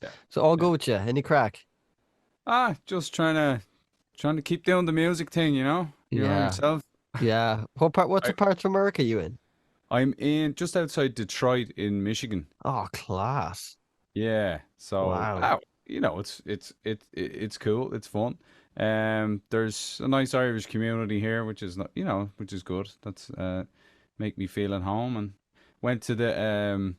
Yeah, So all yeah. go with you. Any crack? Just trying to keep doing the music thing, You know Yeah, yourself. yeah. What part? What's I the part of America you in? I'm in just outside Detroit in Michigan. Oh, class. Yeah. So, Wow. it's cool. It's fun. There's a nice Irish community here, which is not, which is good. That's make me feel at home. And went to the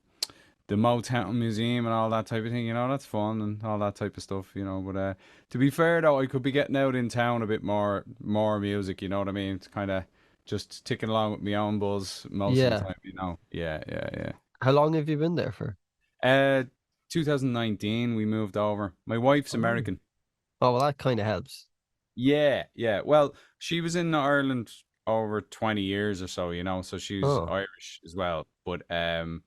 Motown Museum and all that type of thing. That's fun and all that type of stuff. But to be fair though, I could be getting out in town a bit more music. You know what I mean? It's kind of just ticking along with my own buzz most of the Yeah. time. Yeah, yeah, yeah. How long have you been there for? Uh, 2019 we moved over. My wife's Oh, American. oh well, that kind of helps. Yeah, yeah. Well, she was in Ireland over 20 years or so, so she's Oh, Irish as well. But then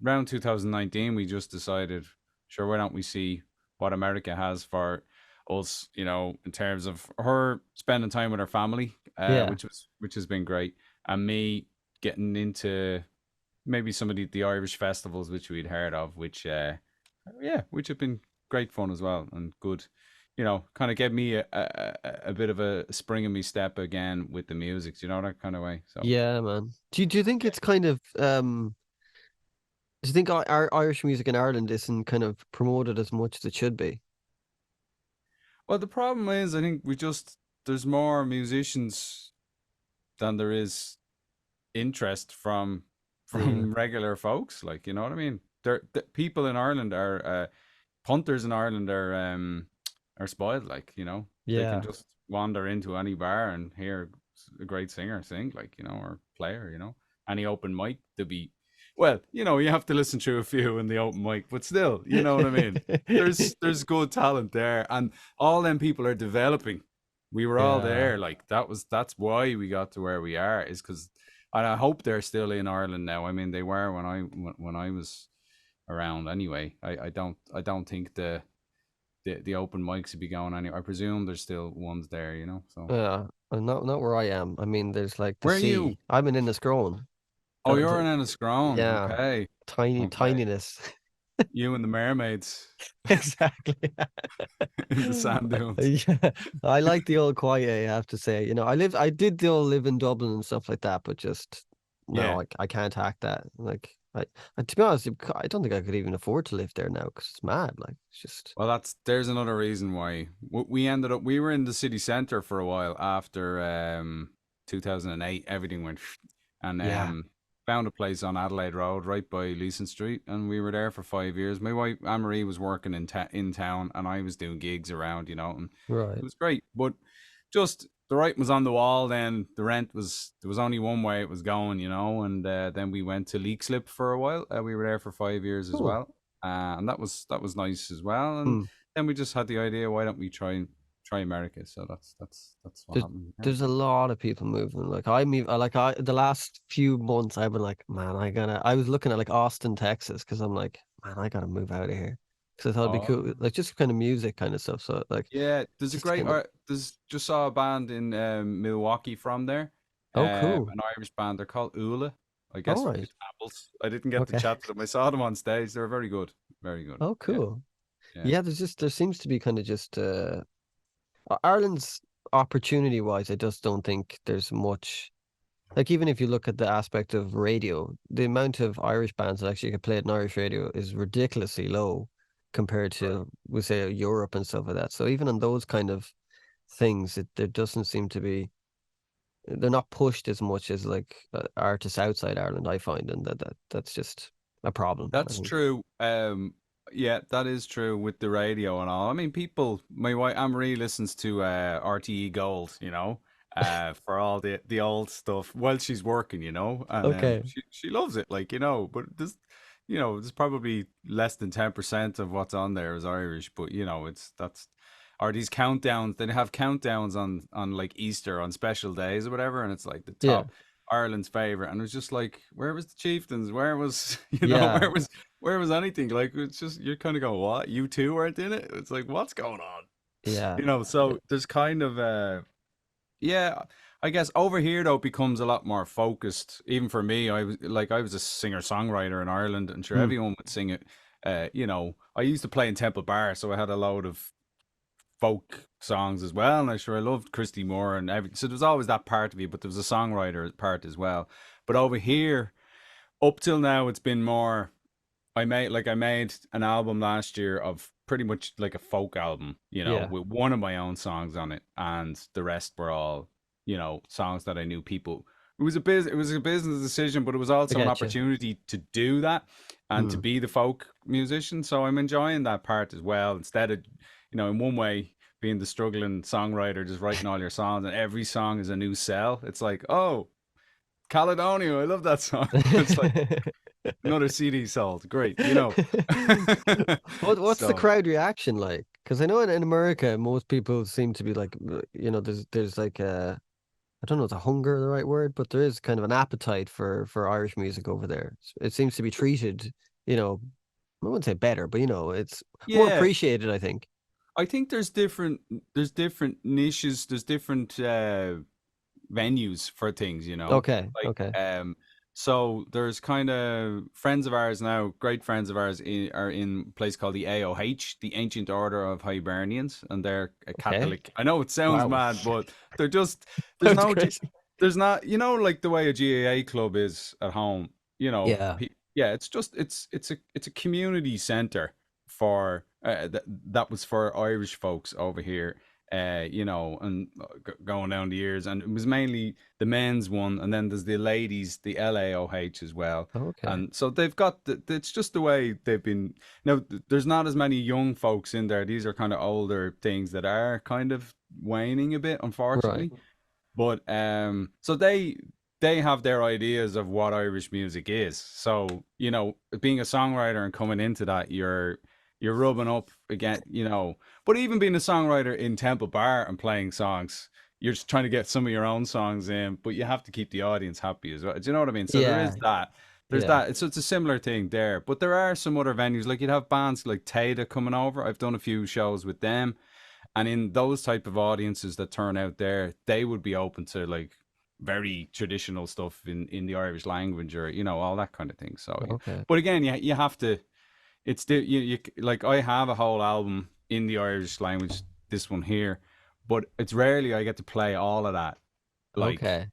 around 2019, we just decided, sure, why don't we see what America has for us, in terms of her spending time with her family, yeah. which has been great, and me getting into maybe some of the Irish festivals which we'd heard of, which yeah, which have been great fun as well and good. Kind of gave me a bit of a spring in me step again with the music, that kind of way. So Yeah, man. Do you think it's kind of do you think our Irish music in Ireland isn't kind of promoted as much as it should be? well, the problem is, I think there's more musicians than there is interest from Yeah. regular folks. Like, you know what I mean? The people in Ireland punters in Ireland are spoiled. Like, they can Yeah. just wander into any bar and hear a great singer sing, like, or player. Any open mic to be. Well, you have to listen to a few in the open mic, but still, you know what I mean. There's good talent there, and all them people are developing. We were all Yeah. there, like that's why we got to where we are, is because, and I hope they're still in Ireland now. I mean, they were when I was around anyway. I don't think the open mics would be going anywhere. I presume there's still ones there, So Yeah. Not where I am. I mean, there's like the where are you? sea. I'm in Enniscrone. Oh, you're in Enniscrone. Yeah. Okay, Tiny okay. tininess. You and the mermaids Exactly. in the sand dunes. Yeah, I like the old quiet, I have to say. I did still live in Dublin and stuff like that, but just no, Yeah. I can't hack that. Like, to be honest, I don't think I could even afford to live there now because it's mad. Like, it's just, Well, there's another reason why we were in the city centre for a while after 2008. Everything went, and yeah, found a place on Adelaide Road right by Leeson Street, and we were there for 5 years. My wife Anne Marie was working in town, and I was doing gigs around, and it right. was great. But just the writing was on the wall. Then the rent was there was only one way it was going, and then we went to Leakslip for a while. We were there for 5 years as Oh, well, and that was nice as well. And hmm. then we just had the idea, why don't we try America? So that's what There's happened. Yeah. there's a lot of people moving. Like the last few months I've been like, man, I was looking at like Austin, Texas, because I'm like, man, I gotta move out of here. Because I thought it'd be Oh cool, like just kind of music kind of stuff. So like yeah, there's a just great kind of, art. There's just saw a band in Milwaukee from there, oh cool. an Irish band. They're called Ula. I All guess right. it's apples. I didn't get to Okay. chat to them. I saw them on stage. They were very good, very good. Oh, Yeah, cool. yeah. Yeah, there seems to be kind of just Ireland's opportunity wise, I just don't think there's much. Like even if you look at the aspect of radio, the amount of Irish bands that actually get played on Irish radio is ridiculously low compared Right. to, we say, Europe and stuff like that. So even on those kind of things, there doesn't seem to be. They're not pushed as much as like artists outside Ireland, I find, and that's just a problem, I That's think. true. Yeah, that is true with the radio and all. I mean, my wife Anne Marie listens to RTE Gold, for all the old stuff while she's working, and Okay. she loves it, like, But there's probably less than 10% of what's on there is Irish, but it's that's or these countdowns. They have countdowns on like Easter on special days or whatever, and it's like the Yeah. top Ireland's favorite, and it was just like, where was the Chieftains? Where was Yeah. where was anything? Like, it's just, you're kind of going, what? You two weren't in it? It's like, what's going on? Yeah. So there's kind of yeah, I guess over here though it becomes a lot more focused. Even for me, I was a singer songwriter in Ireland, and sure Hmm. everyone would sing it. I used to play in Temple Bar, so I had a load of folk songs as well, and I loved Christy Moore and everything. So there was always that part of you, but there was a songwriter part as well. But over here, up till now, it's been more. I made an album last year of pretty much like a folk album, Yeah, with one of my own songs on it, and the rest were all, songs that I knew people. It was a business decision, but it was I also an get you. opportunity to do that and to Hmm. be the folk musician. So I'm enjoying that part as well. Instead of, in one way being the struggling songwriter, just writing all your songs, and every song is a new sell. It's like, oh, Caledonia, I love that song. It's like another CD sold. Great. What's the So crowd reaction like? Because I know in America, most people seem to be like, there's like a, I don't know if the hunger the right word, but there is kind of an appetite for Irish music over there. It seems to be treated, you know, I wouldn't say better, but it's more yeah, appreciated, I think. I think there's different niches, there's different venues for things, Okay, like okay, so there's kind of friends of ours now, great friends of ours are in a place called the AOH, the Ancient Order of Hibernians, and they're a okay. Catholic. I know it sounds Wow, mad, but they're just there's that's no crazy. there's not, like the way a GAA club is at home, Yeah. yeah, it's a community center for that was for Irish folks over here, and going down the years, and it was mainly the men's one, and then there's the ladies, the LAOH as well, Okay. and so they've got it's just the way they've been. Now there's not as many young folks in there. These are kind of older things that are kind of waning a bit, Right. unfortunately. But so they have their ideas of what Irish music is. So, being a songwriter and coming into that, you're rubbing up again. But even being a songwriter in Temple Bar and playing songs, you're just trying to get some of your own songs in, but you have to keep the audience happy as well. Do you know what I mean? So there is Yeah. that. There's Yeah. that. It's a similar thing there. But there are some other venues, like you'd have bands like Teda coming over. I've done a few shows with them, and in those type of audiences that turn out there, they would be open to like very traditional stuff in the Irish language, or all that kind of thing. So yeah. Okay. But again, you have to. It's the you like, I have a whole album in the Irish language, this one here, but it's rarely I get to play all of that. Like, Okay.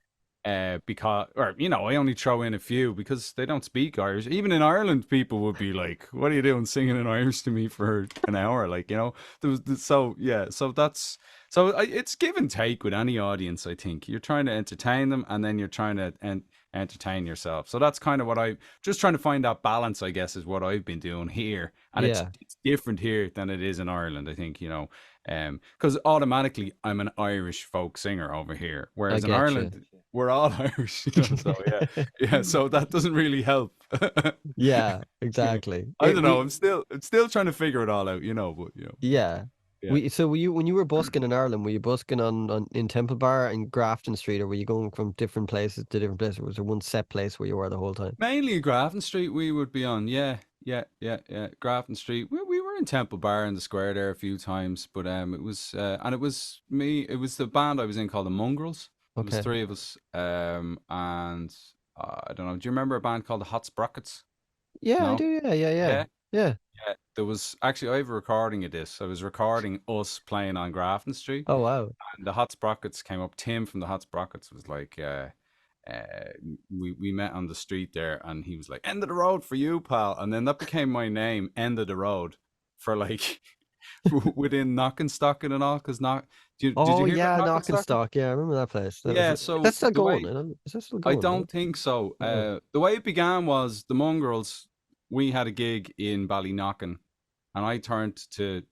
because, or I only throw in a few because they don't speak Irish. Even in Ireland, people would be like, "What are you doing singing in Irish to me for an hour?" Like, so yeah, so it's give and take with any audience. I think you're trying to entertain them, and then you're trying to entertain yourself. So that's kind of what I just trying to find that balance, I guess, is what I've been doing here, and it's Yeah. it's different here than it is in Ireland. I think, because automatically I'm an Irish folk singer over here, I whereas in get you. Ireland we're all Irish, So yeah, yeah. So that doesn't really help. Yeah, Yeah. exactly. I It don't know. we I'm still trying to figure it all out, But Yeah. yeah. So were you when you were busking in Ireland, were you busking on in Temple Bar and Grafton Street, or were you going from different places to different places? Or was there one set place where you were the whole time? Mainly Grafton Street we would be on. Yeah, yeah, yeah, yeah. Grafton Street. We were in Temple Bar in the square there a few times, but it was the band I was in called the Mongrels. There was Okay. three of us. And I don't know. Do you remember a band called the Hot Sprockets? Yeah, I No? do. Yeah, yeah, yeah. Yeah. Yeah. Yeah. There was actually, I have a recording of this. I was recording us playing on Grafton Street, Oh wow. and the Hot Sprockets came up. Tim from the Hot Sprockets was like, uh, we met on the street there, and he was like, "End of the road for you, pal." And then that became my name, End of the Road, for like within Knockenstocken and all. Because did Oh you hear about yeah, Knock and Knockenstocken? Stock. Yeah, I remember that place. That was Yeah. that's So still the going. way Is that still I going? don't think so. Oh, The way it began was the Mongrels. We had a gig in Ballyknocken, and I turned to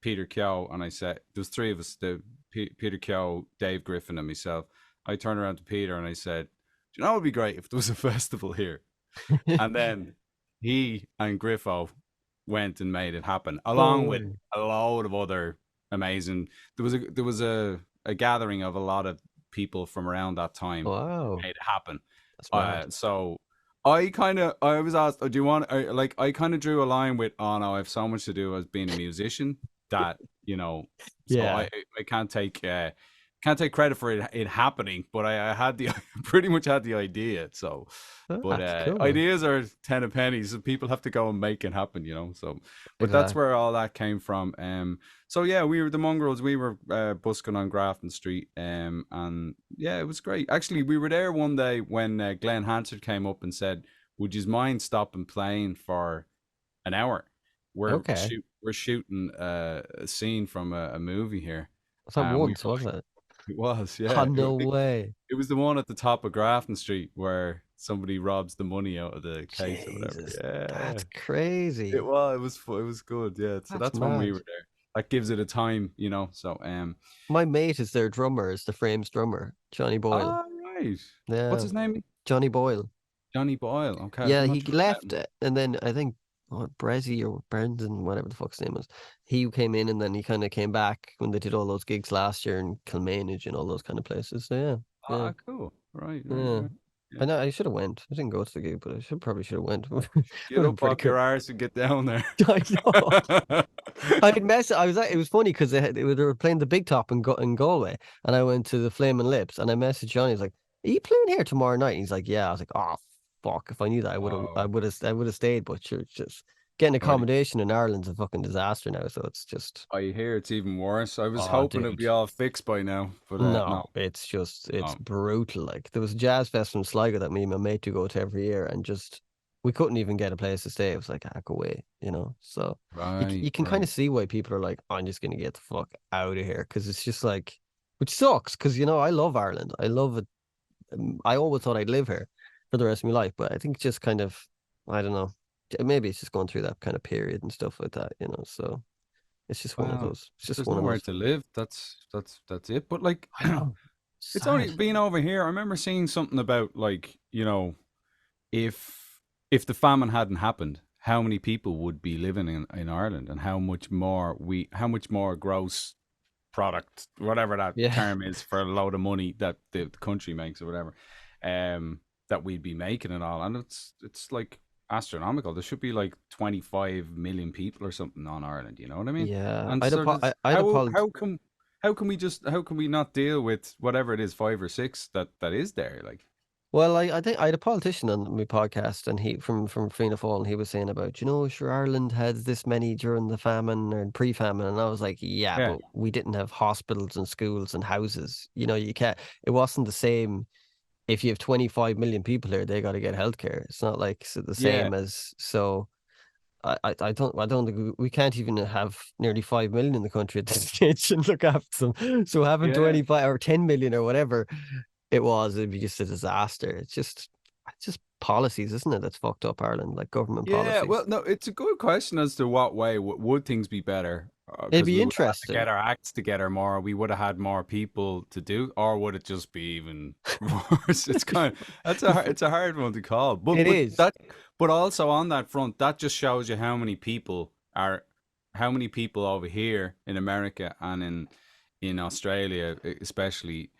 Peter Keogh and I said, there was three of us, Peter Keogh, Dave Griffin, and myself. I turned around to Peter and I said, "Do you know, it would be great if there was a festival here." no. And then he and Griffo went and made it happen, No along with way. a load of other amazing. There was a gathering of a lot of people from around that time, Wow. made it happen. That's mad. So I was asked, "Oh, do you want?" Like, I kind of drew a line with, "Oh no, I have so much to do as being a musician that, so Yeah. I can't take." can't take credit for it happening, but I had the pretty much had the idea. So, Oh, but that's cool, man. ideas are 10 a penny, so people have to go and make it happen, you know. So, but that's Exactly. where all that came from. So yeah, we were the mongrels. We were busking on Grafton Street, and yeah, it was great. Actually, we were there one day when Glenn Hansard came up and said, "Would you mind stopping playing for an hour? Okay. We're shooting a scene from a movie here." Was that We once, were was it? it was, yeah. Oh, no way. It was the one at the top of Grafton Street where somebody robs the money out of the case or whatever. Jesus, Yeah, that's crazy. it was it was good. Yeah, so That's that's when we mad. were there. That gives it a time, you know. So My mate is their drummer, is the Frames drummer, Johnny Boyle. all right. What's Yeah, his name? Johnny Boyle. Johnny Boyle. Okay, Yeah, I'm he not sure about left, him. and then I think Brezzy or Brendan, whatever the fuck's name was, he came in, and then he kind of came back when they did all those gigs last year in Kilmainham and all those kind of places. So yeah, yeah, Ah, cool. Right, right, yeah. right. Yeah. I know I should have went. I didn't go to the gig, but I probably should have went. Would Get have been up pretty off cool. your arse and get down there. I know. I had mess. I was. It was funny because they were playing the Big Top in Galway, and I went to the Flaming Lips, and I messaged Johnny. He's like, "Are you playing here tomorrow night?" And he's like, "Yeah." I was like, "Oh fuck! If I knew that, Oh, I would have stayed." But sure, it's just getting well, accommodation in Ireland's a fucking disaster now. So it's just, I hear it's even worse. I was oh, hoping it'd dude. be all fixed by now, but no, No, it's no. brutal. Like there was a jazz fest in Sligo that me and my mate do go to every year, and just we couldn't even get a place to stay. It was like, go away, you know. So Right, you can kind right. of see why people are like, I'm just gonna get the fuck out of here because it's just like, which sucks because I love Ireland. I love it. I always thought I'd live here for the rest of my life, but I think it's just kind of, I don't know. Maybe it's just going through that kind of period and stuff like that, you know. So it's just one of Wow. those. It's If just there's one of nowhere those. to live, that's it. But like, I know. it's Sad. only being over here. I remember seeing something about like, you know, if the famine hadn't happened, how many people would be living in Ireland, and how much more gross product, whatever that Yeah. term is, for a load of money that the country makes or whatever, that we'd be making and all. And it's like astronomical. There should be like 25 million people or something on Ireland, you know what I mean? Yeah, And so does I'd apologize. how can we not deal with whatever it is, five or six that is there? Like, Well, I think I had a politician on my podcast, and he from Fianna Fáil, and he was saying about, sure, Ireland had this many during the famine or pre-famine, and I was like, yeah, yeah, but we didn't have hospitals and schools and houses. You can't. It wasn't the same. If you have 25 million people here, they got to get healthcare. It's not like the yeah, same as so. I don't think we can't even have nearly 5 million in the country at this stage and look after them. So having yeah. 25 or 10 million or whatever it'd be just a disaster. It's just policies, isn't it? That's fucked up Ireland, like government Yeah, well, policies. no, it's a good question as to what way would things be better? It'd Because be we would have had to interesting. get our acts together more. We would have had more people to do, or would it just be even worse? It's kind of it's a hard one to call. It is. But also on that front, that just shows you how many people over here in America and in Australia, especially,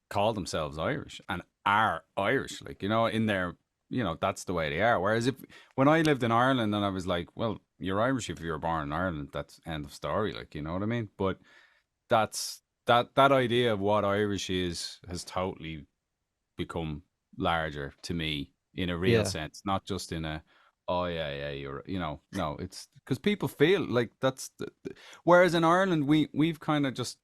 call themselves Irish and are Irish, like, you know, in their, you know, that's the way they are. Whereas if when I lived in Ireland and I was like, well, you're Irish if you were born in Ireland, that's end of story, like, you know what I mean? But that idea of what Irish is has totally become larger to me in a real Yeah. sense, not just in a, oh yeah, yeah, no, it's because people feel like whereas in Ireland we've kind of just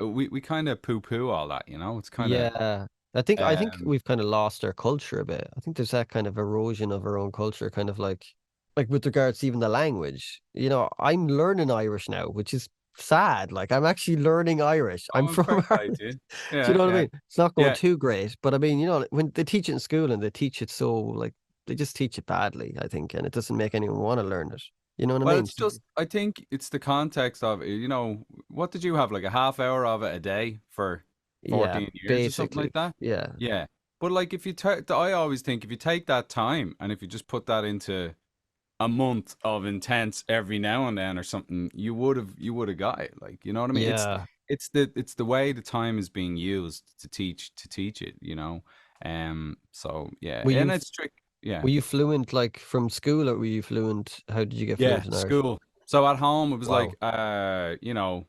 we kind of poo poo all that, you know, it's kind of Yeah. I think um we've kind of lost our culture a bit. I think there's that kind of erosion of our own culture, kind of like with regards to even the language. I'm learning Irish now, which is sad. Like I'm actually learning Irish. I'm oh, from fair play Ireland. to you. Do you Yeah, know what I yeah, mean? It's not going yeah, too great, but I mean, like, when they teach it in school and they teach it so like they just teach it badly, I think, and it doesn't make anyone want to learn it. You know what I well, mean? it's just, I think it's the context of it, you know, what did you have, like a half hour of it a day for Yeah, 14 years or something basically. like that? Yeah. Yeah, but like if you I always think if you take that time and if you just put that into a month of intense every now and then or something, you would have got it. Like, you know what I mean? Yeah. It's the way the time is being used to teach it, you know. So yeah, Were you and f- it's tricky. Yeah, were you fluent like from school, or were you fluent? How did you get yeah, fluent in Irish? school. So at home it was like Wow. you know,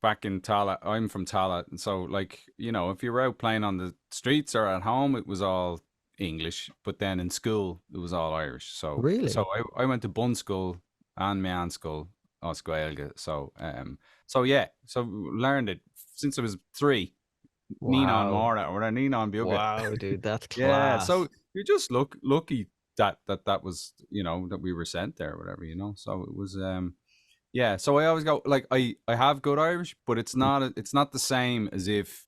back in Tala. I'm from Tala, and so like if you were out playing on the streets or at home, it was all English. But then in school, it was all Irish. So Really? I went to Bun school and Mean school, Osgoilga. So yeah, so learned it since I was 3. Nín Wow. Mara or Nín Buga. Wow, dude, that's Yeah, so class. you're just lucky that was that we were sent there or whatever. So it was yeah. So I always go like I have good Irish, but it's not the same as if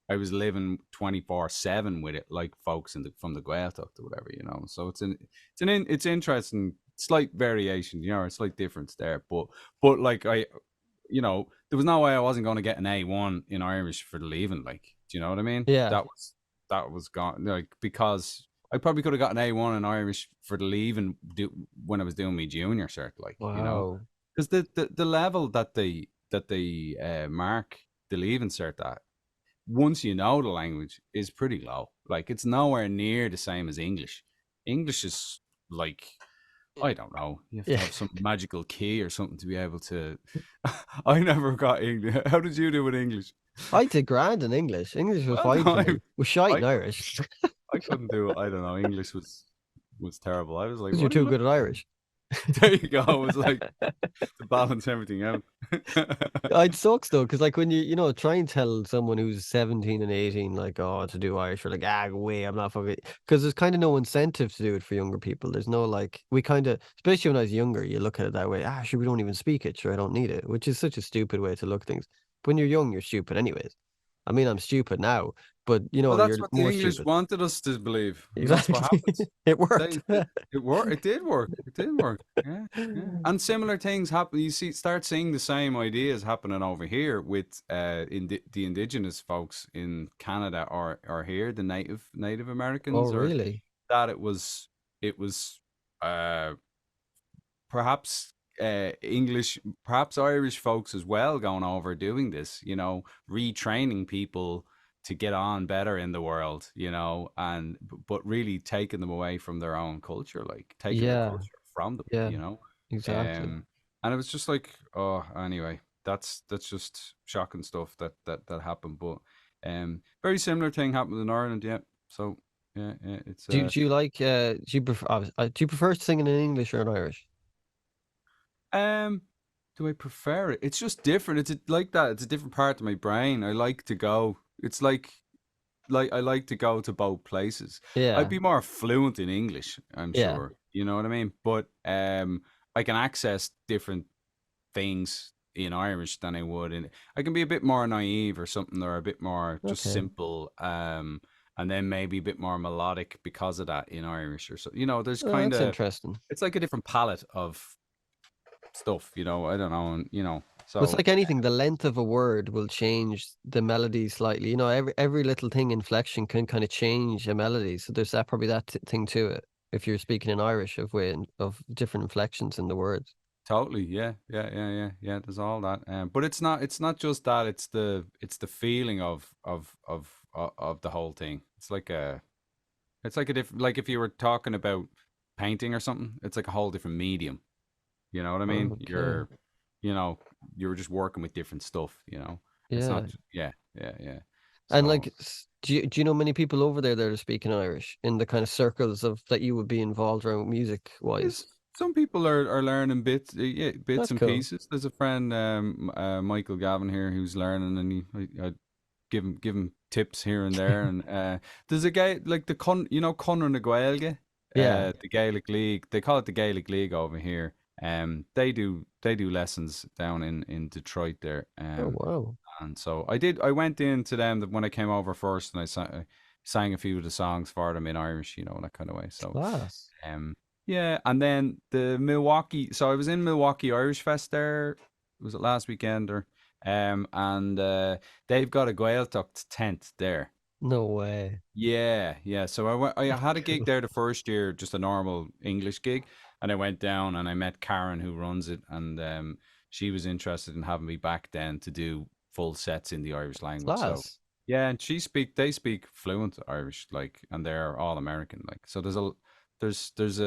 I was living 24/7 with it, like folks from the Gaeltacht or whatever. So it's interesting, slight variation, a slight difference there, but like there was no way I wasn't going to get an A1 in Irish for the leaving. Like, do you know what I mean? Yeah. That was gone. Like, because I probably could have got an A1 in Irish for the leaving when I was doing my junior cert. Like, Wow. because the level that they mark the leaving cert at, once you know the language, is pretty low. Like, it's nowhere near the same as English. English is like, I don't know. You have to Yeah. have some magical key or something to be able to. I never got English. How did you do with English? I did grand in English. English was Well, fine no, for me. Was shite I in couldn't. Irish I couldn't do it. I don't know. English was terrible. I was like, because you're what are you too good at looking at? Irish. There you go. It was like to balance everything out. It sucks though, because like when try and tell someone who's 17 and 18, like, oh, to do Irish, or like, go away, I'm not fucking. Because there's kind of no incentive to do it for younger people. There's no like, we kind of, especially when I was younger, you look at it that way. Sure, we don't even speak it. Sure, I don't need it, which is such a stupid way to look at things. But when you're young, you're stupid anyways. I mean, I'm stupid now, but Well, you're that's what the more English stupid. wanted us to believe, and that's what Exactly. happens. It They, worked. they it worked. It did work. It did work. Yeah, yeah. And similar things happen. Start seeing the same ideas happening over here with the indigenous folks in Canada or here, the Native Oh, Americans, or really? that it was uh perhaps English, perhaps Irish folks as well going over doing this, retraining people to get on better in the world, and but really taking them away from their own culture, like taking their Yeah. culture from them, Yeah. Exactly. and it was just like, oh, anyway, that's just shocking stuff that happened, but very similar thing happened in Ireland, yeah. So yeah, yeah, it's Do you like do you prefer singing in English or in Irish? Um, do I prefer it? It's just different. Like that. It's a different part of my brain. I like to go. It's like I like to go to both places. I'd Yeah. be more fluent in English, I'm Yeah. sure. You know what I mean? But I can access different things in Irish than I would in. I can be a bit more naive or something, or a bit more just Okay. simple. And then maybe a bit more melodic because of that in Irish or so. There's kind That's of, interesting. it's like a different palette of stuff, I don't know, and It's so like anything, the length of a word will change the melody slightly. Every little thing, inflection can kind of change a melody. So there's probably that thing to it. If you're speaking in Irish, of different inflections in the words. totally, yeah, yeah, yeah, yeah, yeah. There's all that, but it's not just that. It's the feeling of the whole thing. It's like a different, like if you were talking about painting or something. It's like a whole different medium. You know what I mean? Okay. You know, you're just working with different stuff. It's Yeah. not. Yeah, yeah, yeah. And So like, do you know many people over there that are speaking Irish in the kind of circles of that you would be involved around music wise? some people are learning bits, yeah, bits That's and cool. pieces. There's a friend, Michael Gavin here, who's learning, and I give him tips here and there. And there's a guy like Conor na Gaeilge, Yeah. the Gaelic League. They call it the Gaelic League over here. They do lessons down in Detroit there. Oh wow. And so I went in to them when I came over first, and I sang a few of the songs for them in Irish, that kind of way. So Class. um, yeah, and then the Milwaukee. So I was in Milwaukee Irish Fest there. Was it last weekend or? And they've got a Gaeltacht tent there. No way. Yeah, yeah. So I had a gig there the first year, just a normal English gig, and I went down and I met Karen who runs it, and she was interested in having me back then to do full sets in the Irish language. So Class. yeah, and they speak fluent Irish, like, and they're all American, like. So there's a there's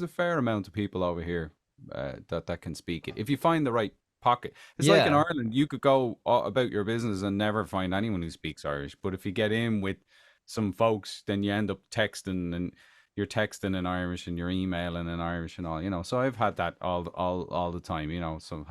a fair amount of people over here that can speak it if you find the right pocket. It's like in Yeah. Ireland, you could go about your business and never find anyone who speaks Irish. But if you get in with some folks, then you end up texting and you're texting in Irish and you're emailing in Irish and all, you know. So I've had that all the time, you know. So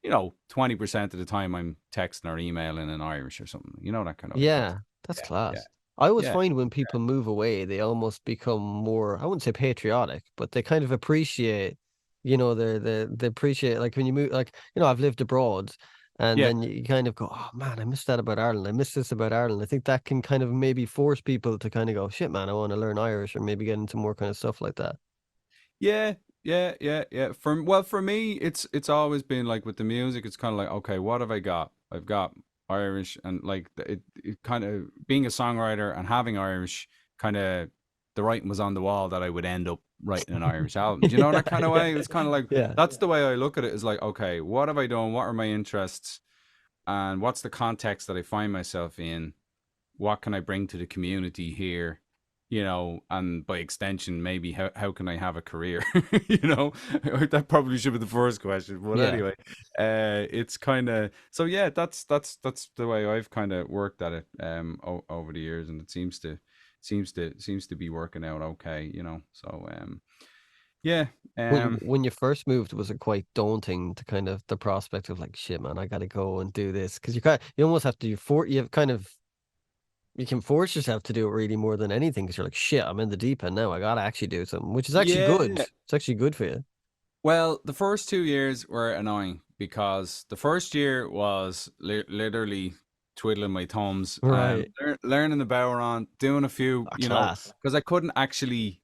20% of the time I'm texting or emailing in Irish or something, you know, that kind of way. But Yeah, that's yeah, yeah, class. I always yeah, find when people move away, they almost become more, I wouldn't say patriotic, but they kind of appreciate, they appreciate, like when you move, like, I've lived abroad and yeah. then you kind of go, oh man, I miss that about Ireland. I miss this about Ireland. I think that can kind of maybe force people to kind of go, shit, man, I want to learn Irish or maybe get into more kind of stuff like that. Yeah, yeah. For me, it's always been like with the music. It's kind of like, okay, what have I got? I've got Irish, and like it kind of being a songwriter and having Irish, kind of the writing was on the wall that I would end up writing an Irish album. Do you know Yeah, that kind of yeah, way? It's kind of like yeah, that's the way I look at it. Is like, okay, what have I done? What are my interests? And what's the context that I find myself in? What can I bring to the community here? You know, and by extension, maybe how can I have a career? You know, that probably should be the first question. But yeah. anyway, it's kind of so yeah. That's the way I've kind of worked at it over the years, and it seems to be working out okay. You know, so yeah, um When you first moved, was it quite daunting to kind of the prospect of like, shit, man, I gotta go and do this? Because you almost have to you can force yourself to do it really more than anything because you're like, shit, I'm in the deep end now. I gotta actually do something, which is actually good. yeah. It's actually good for you. Well, the first 2 years were annoying because the first year was literally twiddling my thumbs and Right. learning the Boweron, doing a few, A you know, class. because I couldn't actually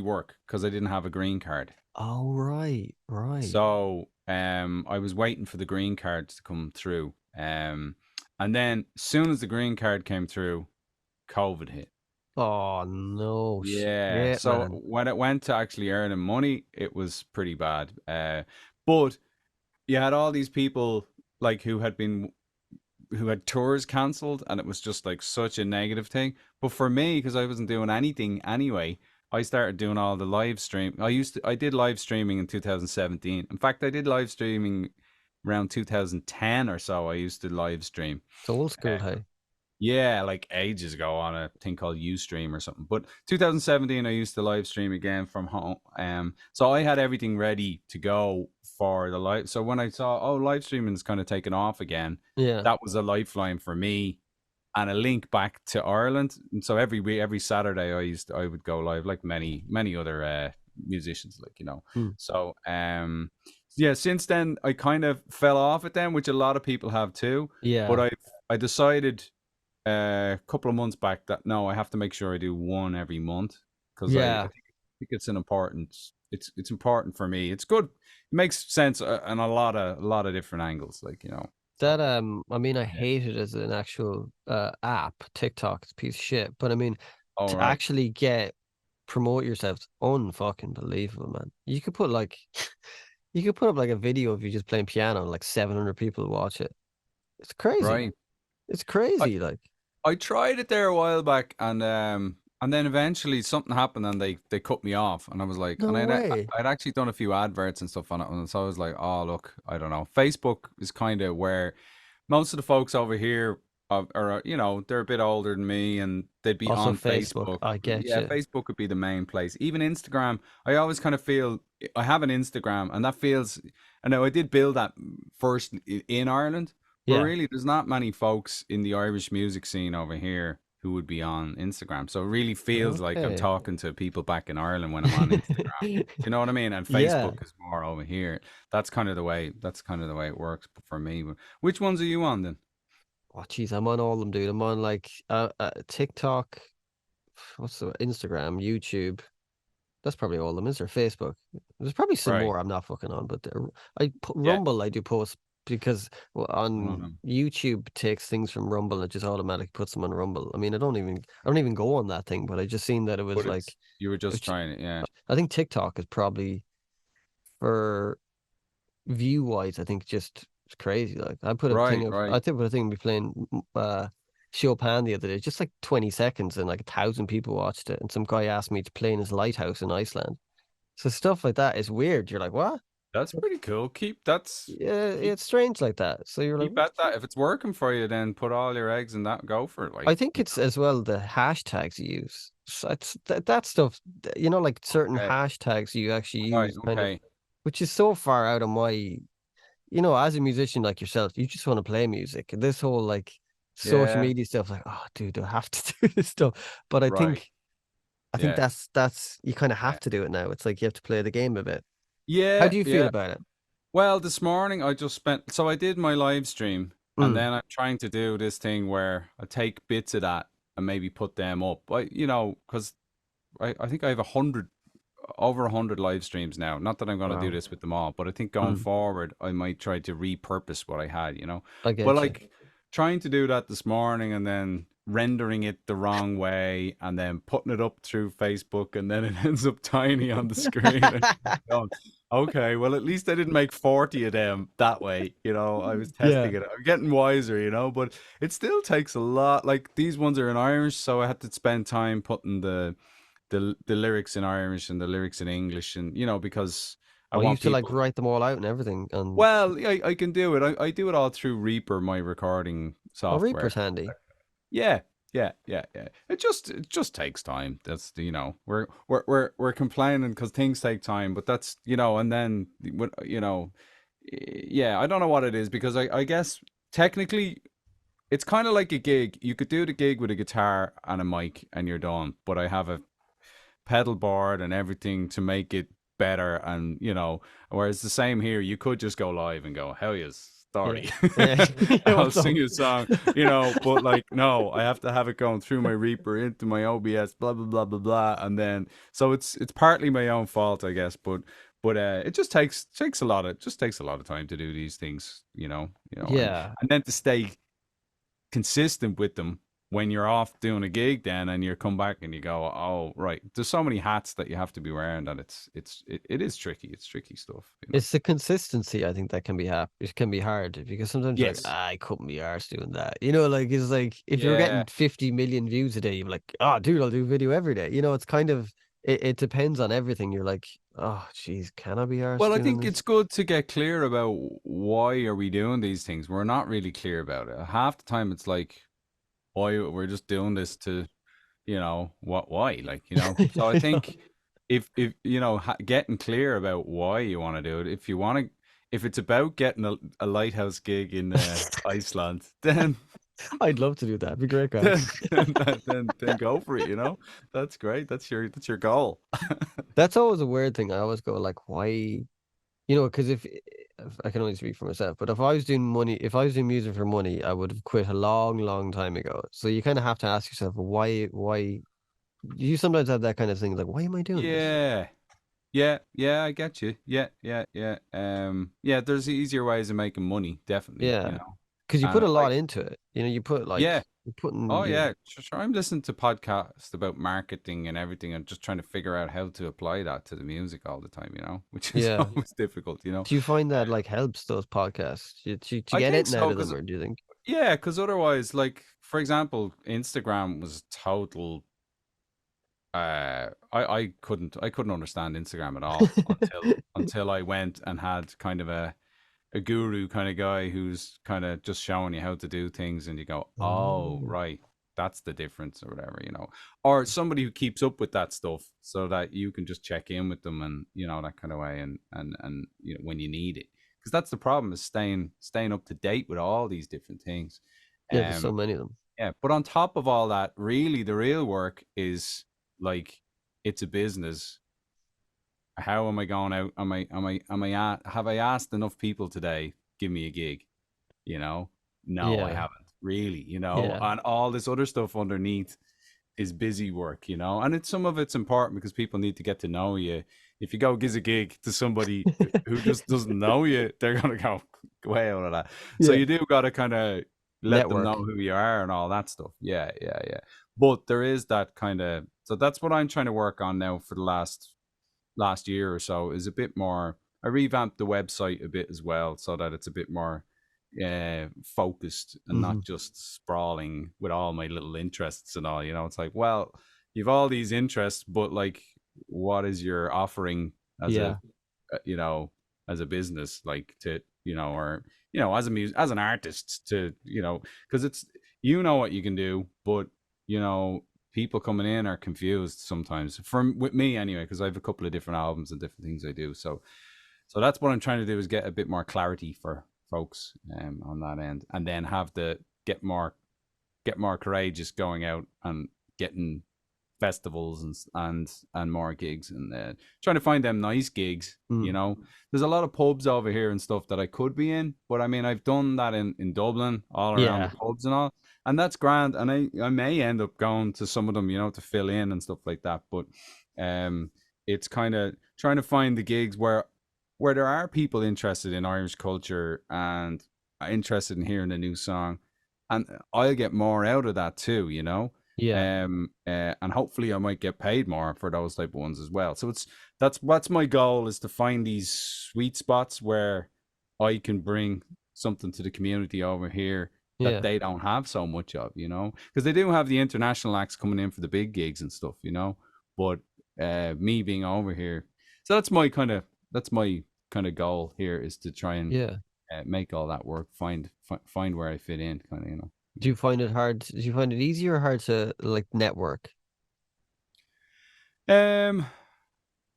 work because I didn't have a green card. Oh, right, right. So, I was waiting for the green card to come through. And then as soon as the green card came through, COVID hit. Oh no, Yeah. shit, So man. when it went to actually earning money, it was pretty bad. But you had all these people like who had tours cancelled, and it was just like such a negative thing. But for me, because I wasn't doing anything anyway, I started doing all the live stream. I did live streaming in 2017. In fact, I did live streaming around 2010 or so. I used to live stream. It's old school, Uh, hey. yeah, like ages ago on a thing called Ustream or something. But 2017, I used to live stream again from home. So I had everything ready to go for the live. So when I saw, oh, live streaming is kind of taken off again, Yeah, that was a lifeline for me and a link back to Ireland. And so every week, every Saturday, I would go live, like many other musicians, like you know. mm, So yeah, since then I kind of fell off it then, which a lot of people have too. But yeah, I decided a couple of months back that no, I have to make sure I do one every month because yeah. I think it's an important. It's important for me. It's good. It makes sense on a lot of different angles, like you know. So That I mean, I yeah. hate it as an actual app. TikTok is a piece of shit. But I mean, All to right. actually get promote yourself, it's unfucking believable, man. You could put like you could put up like a video of you just playing piano and like 700 people watch it. It's crazy. Right. It's I, crazy. Like, I tried it there a while back, and then eventually something happened, and they cut me off, and I was like, and no way. I'd actually done a few adverts and stuff on it, and so I was like, oh look, I don't know. Facebook is kind of where most of the folks over here are, you know, they're a bit older than me, and they'd be Also on Facebook, Facebook. I get Yeah, you. Facebook would be the main place. Even Instagram, I always kind of feel I have an Instagram, and that feels. I know I did build that first in Ireland, but Yeah. really, there's not many folks in the Irish music scene over here who would be on Instagram. So it really feels like I'm Okay. talking to people back in Ireland when I'm on Instagram. Do you know what I mean? And Yeah. Facebook is more over here. That's kind of the way. That's kind of the way it works for me. But which ones are you on then? Oh, jeez, I'm on all of them, dude. I'm on like TikTok, what's the Instagram, YouTube. That's probably all of them. Is there Facebook? There's probably some Right. more I'm not fucking on, but Yeah. Rumble I do post because One of on them. YouTube takes things from Rumble and it just automatically puts them on Rumble. I mean, I don't even go on that thing, but I just seen that it was But like, it's you were just it's, trying it. Yeah. I think TikTok is probably for view wise. I think just it's crazy. Like Right. Right. I think put a thing we playing Chopin the other day, just like 20 seconds, and like 1,000 people watched it. And some guy asked me to play in his lighthouse in Iceland. So stuff like that is weird. You're like, what? That's pretty cool. That's Yeah, keep it's strange like that. So you're like, keep what at the that. fuck? If it's working for you, then put all your eggs in that. Go for it. I Like, think it's as well the hashtags you use. So it's that stuff, like certain okay, hashtags you actually right, use, kind of, okay, which is so far out of my, as a musician like yourself, you just want to play music. And this whole like social yeah, media stuff, like, oh, dude, I have to do this stuff. But I right, think, I think yeah, that's you kind of yeah, have to do it now. It's like you have to play the game a bit. How yeah, do you feel yeah. about it? Well, this morning I just spent. So I did my live stream, and Mm. then I'm trying to do this thing where I take bits of that and maybe put them up. Because I think I have 100 over 100 live streams now. Not that I'm going to do Wow. this with them all, but I think going Mm. forward, I might try to repurpose what I had. I But get you. like trying to do that this morning and then rendering it the wrong way and then putting it up through Facebook and then it ends up tiny on the screen. And going, okay, well, at least I didn't make 40 of them that way. I was Yeah. testing it. I'm getting wiser, but it still takes a lot. Like these ones are in Irish, so I had to spend time putting the lyrics in Irish and the lyrics in English, and because I I want used to like people. write them all out and everything. And Well, I can do it. I do it all through Reaper, my recording oh, software. Reaper's handy. Yeah, yeah, yeah, yeah. It just takes time. That's we're complaining because things take time, but and then yeah, I don't know what it is because I guess technically it's kind of like a gig. You could do the gig with a guitar and a mic and you're done. But I have a pedal board and everything to make it better, and whereas the same here, you could just go live and go, hell yes, Yeah. sorry. Yeah. Yeah, I'll what's up? sing you a song, but like no, I have to have it going through my Reaper into my OBS, blah blah blah blah blah, and then so it's partly my own fault, I guess, but it just takes a lot of time to do these things, Yeah. and then to stay consistent with them when you're off doing a gig then and you come back and you go, oh right, there's so many hats that you have to be wearing that it is tricky. It's tricky stuff. It's the consistency, I think, that can be it can be hard because sometimes you're like, Yes. I couldn't be arsed doing that. Like it's like if you're Yeah. getting 50 million views a day, you're like, oh dude, I'll do video every day. It's kind of it depends on everything. You're like, oh geez, can I be arsed Well, I doing think this? it's good to get clear about why are we doing these things. We're not really clear about it. Half the time it's like, why we're just doing this to, why, like, so I think if getting clear about why you want to do it, if it's about getting a lighthouse gig in Iceland, then I'd love to do that. It'd be great, then crack. then go for it. That's great. That's your goal. That's always a weird thing. I always go like, why? Because if I can only speak for myself, but if I was doing music for money, I would have quit a long, long time ago. So you kind of have to ask yourself, why? You sometimes have that kind of thing, like, why am I doing this? Yeah. Yeah, yeah, I get you. Yeah, yeah, yeah. Yeah, there's easier ways of making money, definitely, Yeah, because you put And a lot like, into it. You put like yeah. you're putting Oh you. yeah, sure. I'm listening to podcasts about marketing and everything and just trying to figure out how to apply that to the music all the time, which is Yeah. always difficult. Do you find that like helps those podcasts to I get think anything so out of because them, or do you think? yeah, because otherwise, like for example, Instagram was total. I couldn't understand Instagram at all until I went and had kind of a guru kind of guy who's kind of just showing you how to do things, and you go, oh Oh. right, that's the difference or whatever. Or somebody who keeps up with that stuff so that you can just check in with them and that kind of way, and when you need it, because that's the problem, is staying up to date with all these different things. Yeah, there's um so many of them. yeah, but on top of all that, really the real work is like, it's a business. How am I going out? Have I asked enough people today, give me a gig? No, I Yeah, haven't really, yeah, and all this other stuff underneath is busy work, and some of it's important because people need to get to know you. If you go gives a gig to somebody who just doesn't know you, they're gonna go way out of that. So yeah. you do got to kind of let them know Network. who you are and all that stuff. Yeah, yeah, yeah. But there is that kind of, so that's what I'm trying to work on now for the last year or so, is a bit more. I revamped the website a bit as well so that it's a bit more focused and Hmm. not just sprawling with all my little interests and all. It's like, well, you've all these interests, but like, what is your offering as a, Yeah. you know, as a business, like to or as a as an artist to because it's what you can do, but you know people coming in are confused sometimes. From with me anyway, because I have a couple of different albums and different things I do. So that's what I'm trying to do is get a bit more clarity for folks on that end, and then have the get more courageous going out and getting festivals and more gigs and trying to find them nice gigs. Mm. There's a lot of pubs over here and stuff that I could be in, but I mean I've done that in Dublin, all around the Yeah. pubs and all, and that's grand. And I may end up going to some of them, to fill in and stuff like that. But um, it's kind of trying to find the gigs where there are people interested in Irish culture and are interested in hearing a new song, and I'll get more out of that too, Yeah. and hopefully I might get paid more for those type of ones as well. So that's my goal, is to find these sweet spots where I can bring something to the community over here that Yeah. they don't have so much of, because they do have the international acts coming in for the big gigs and stuff, but me being over here, so that's my kind of goal here, is to try and Yeah. make all that work, find where I fit in, kind of, Do you find it hard? Do you find it easy or hard to like network? Um,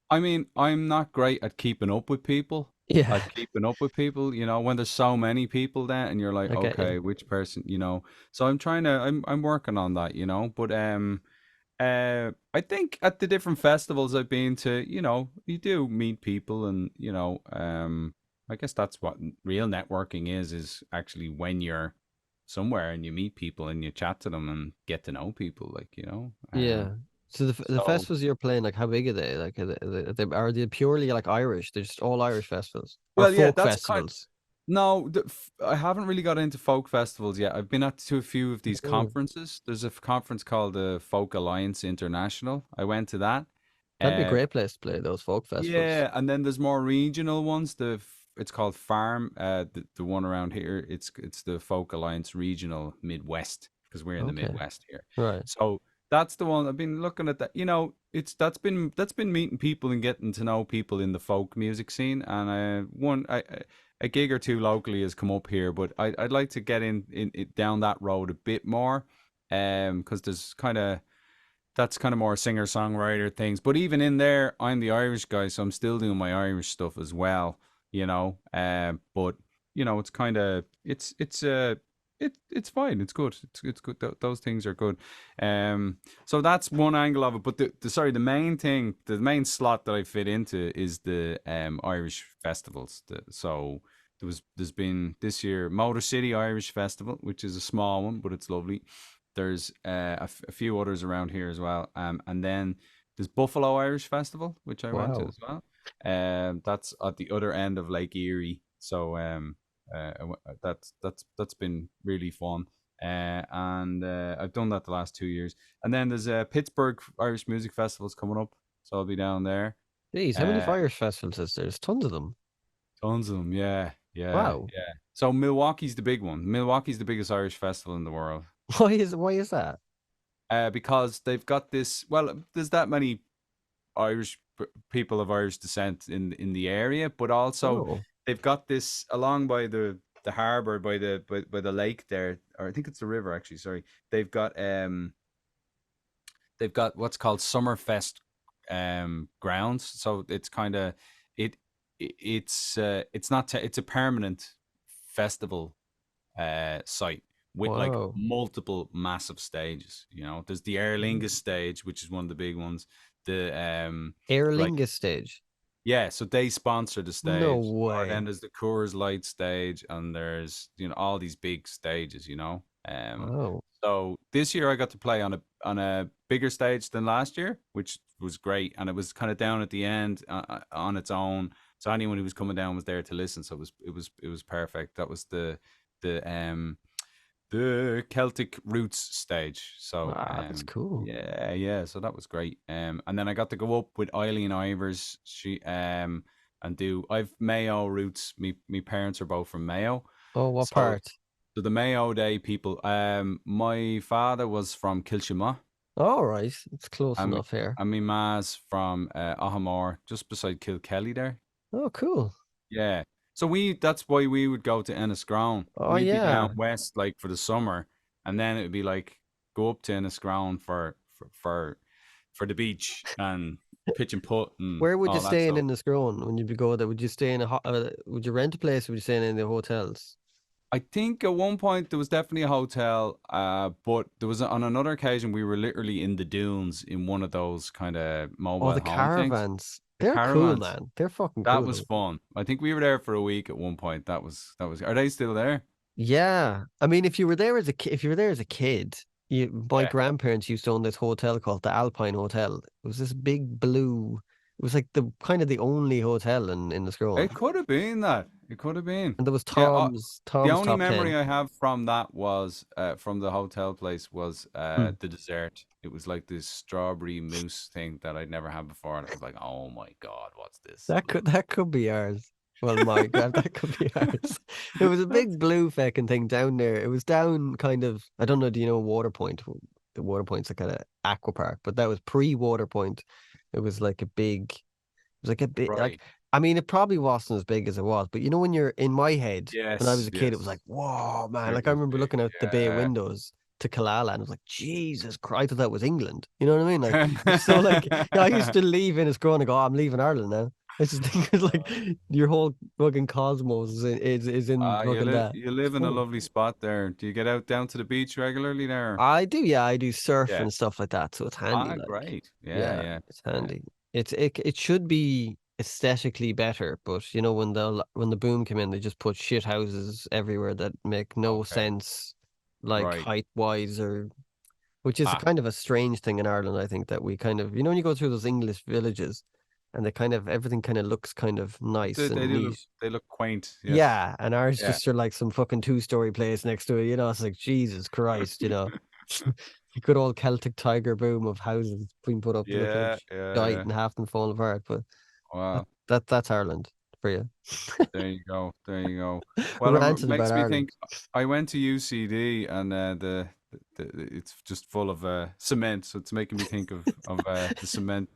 I mean, I'm not great at keeping up with people. Yeah. When there's so many people there, and you're like, I get you. okay, which person, So I'm working on that, But I think at the different festivals I've been to, you do meet people, and I guess that's what real networking is actually when you're somewhere and you meet people and you chat to them and get to know people, like, Yeah. So the so. festivals you're playing, like how big are they? Like are they purely like Irish? They're just all Irish festivals or Well, yeah, folk that's kind. festivals? No, I haven't really got into folk festivals yet. I've been to a few of these Oh, conferences. There's a conference called the Folk Alliance International. I went to that. that'd be a Uh, great place to play those folk festivals. yeah, and then there's more regional ones. It's called Farm. The one around here, it's the Folk Alliance Regional Midwest, because we're in the Okay. Midwest here. Right. So that's the one I've been looking at. That it's that's been meeting people and getting to know people in the folk music scene. And a gig or two locally has come up here, but I'd like to get in down that road a bit more, because there's kind of that's kind of more singer songwriter things. But even in there, I'm the Irish guy, so I'm still doing my Irish stuff as well. But it's kind of it's fine. It's good. It's good. Those things are good. So that's one angle of it. But the main thing, the main slot that I fit into is the Irish festivals. So there's been this year Motor City Irish Festival, which is a small one, but it's lovely. There's a few others around here as well. And then there's Buffalo Irish Festival, which I went to Wow. as well. That's at the other end of Lake Erie. So that's been really fun. And I've done that the last 2 years. And then there's Pittsburgh Irish Music Festival's coming up, so I'll be down there. Jeez, how many Uh, Irish festivals is there? There's tons of them. Tons of them, yeah, yeah, Wow. yeah. So Milwaukee's the big one. Milwaukee's the biggest Irish festival in the world. Why is that? Because they've got this. Well, there's that many Irish people of Irish descent in the area, but also Oh, they've got this along by the harbor, by the lake there, or I think it's the river actually. Sorry, they've got they've got what's called Summerfest grounds. So it's kind of it, it's not it's a permanent festival site with like wow. multiple massive stages. There's the Aer Lingus stage, which is one of the big ones. The Aer like Lingus stage. yeah, so they sponsor the No stage, or then way. there's the Coors Light stage, and there's all these big stages. Wow. So this year I got to play on a bigger stage than last year, which was great, and it was kind of down at the end on its own. So anyone who was coming down was there to listen. So it was perfect. That was the Celtic Roots stage. So Ah, that's cool. yeah, yeah. So that was great. And then I got to go up with Eileen Ivers. And do I've Mayo roots. Me parents are both from Mayo, Oh, what so part? the Mayo Day people. My father was from Kilshima, All right, it's close and enough here. my ma's from Ahamore, just beside Kilkelly there. Oh, cool. Yeah. So that's why we would go to Enniscrone. Oh We'd be down yeah. west like for the summer, and then it would be like go up to Enniscrone for the beach and pitch and putt and Where would you all that stay stuff. in the Scrone when you'd be go there? Would you stay in would you rent a place or would you stay in the hotels? I think at one point there was definitely a hotel, but there was on another occasion we were literally in the dunes in one of those kind of Oh, mobile the home things, caravans. the They're cool, caravans. man. They're fucking That was cool. fun. I think we were there for a week at one point. That was. Are they still there? Yeah. I mean, if you were there as a if you were there as a kid, my Yeah. grandparents used to own this hotel called the Alpine Hotel. It was this big blue. It was like the kind of the only hotel in the Scrone. It could have been that. It could have been. And there was Yeah. The Tom's only top 10. memory I have from that was from the hotel place was Hmm. the dessert. It was like this strawberry mousse thing that I'd never had before, and I was like, "Oh my god, what's this?" That could be ours. Well, my God, that could be ours. It was a That's big blue fecking thing down there. It was down kind of, I don't know, do you know Waterpoint? The Waterpoint's a kind of aqua park, but that was pre-Waterpoint. It was like a big, it was like a bit right. like, I mean, it probably wasn't as big as it was, but you know, when you're in my head, when I was Yes. a kid, it was like, Yes. whoa, man. It Like I was remember big. looking out the bay windows to Killala and I was like, Jesus Christ, I thought that was England. You know what I mean? Like, it's so like, yeah, I used Yeah. to leave in Scone and go, oh, I'm leaving Ireland now. I just think it's like your whole fucking cosmos is in fucking that. You It's live in a funny. lovely spot there. Do you get out down to the beach regularly there? I do, yeah, I do surf Yeah. and stuff like that, so it's handy. Ah, Like, great. Yeah, yeah, yeah, it's yeah. handy. It should be aesthetically better, but you know when the boom came in, they just put shit houses everywhere that make no Okay. sense, like Right. height wise or which is a Ah, kind of a strange thing in Ireland. I think that we kind of, you know, when you go through those English villages, and they kind of everything kind of looks kind of nice they and do look neat. quaint. Yes. Yeah, and ours Yeah. just are like some fucking two-story place next to it. You know, it's like Jesus Christ. You know, the good old Celtic tiger boom of houses being put up that look like Yeah, yeah, shite yeah. and half them falling apart. But that, Wow. that's Ireland for you. There you go. There you go. Well, it Ranting about makes me Ireland. think. I went to UCD and it's just full of cement, so it's making me think of the cement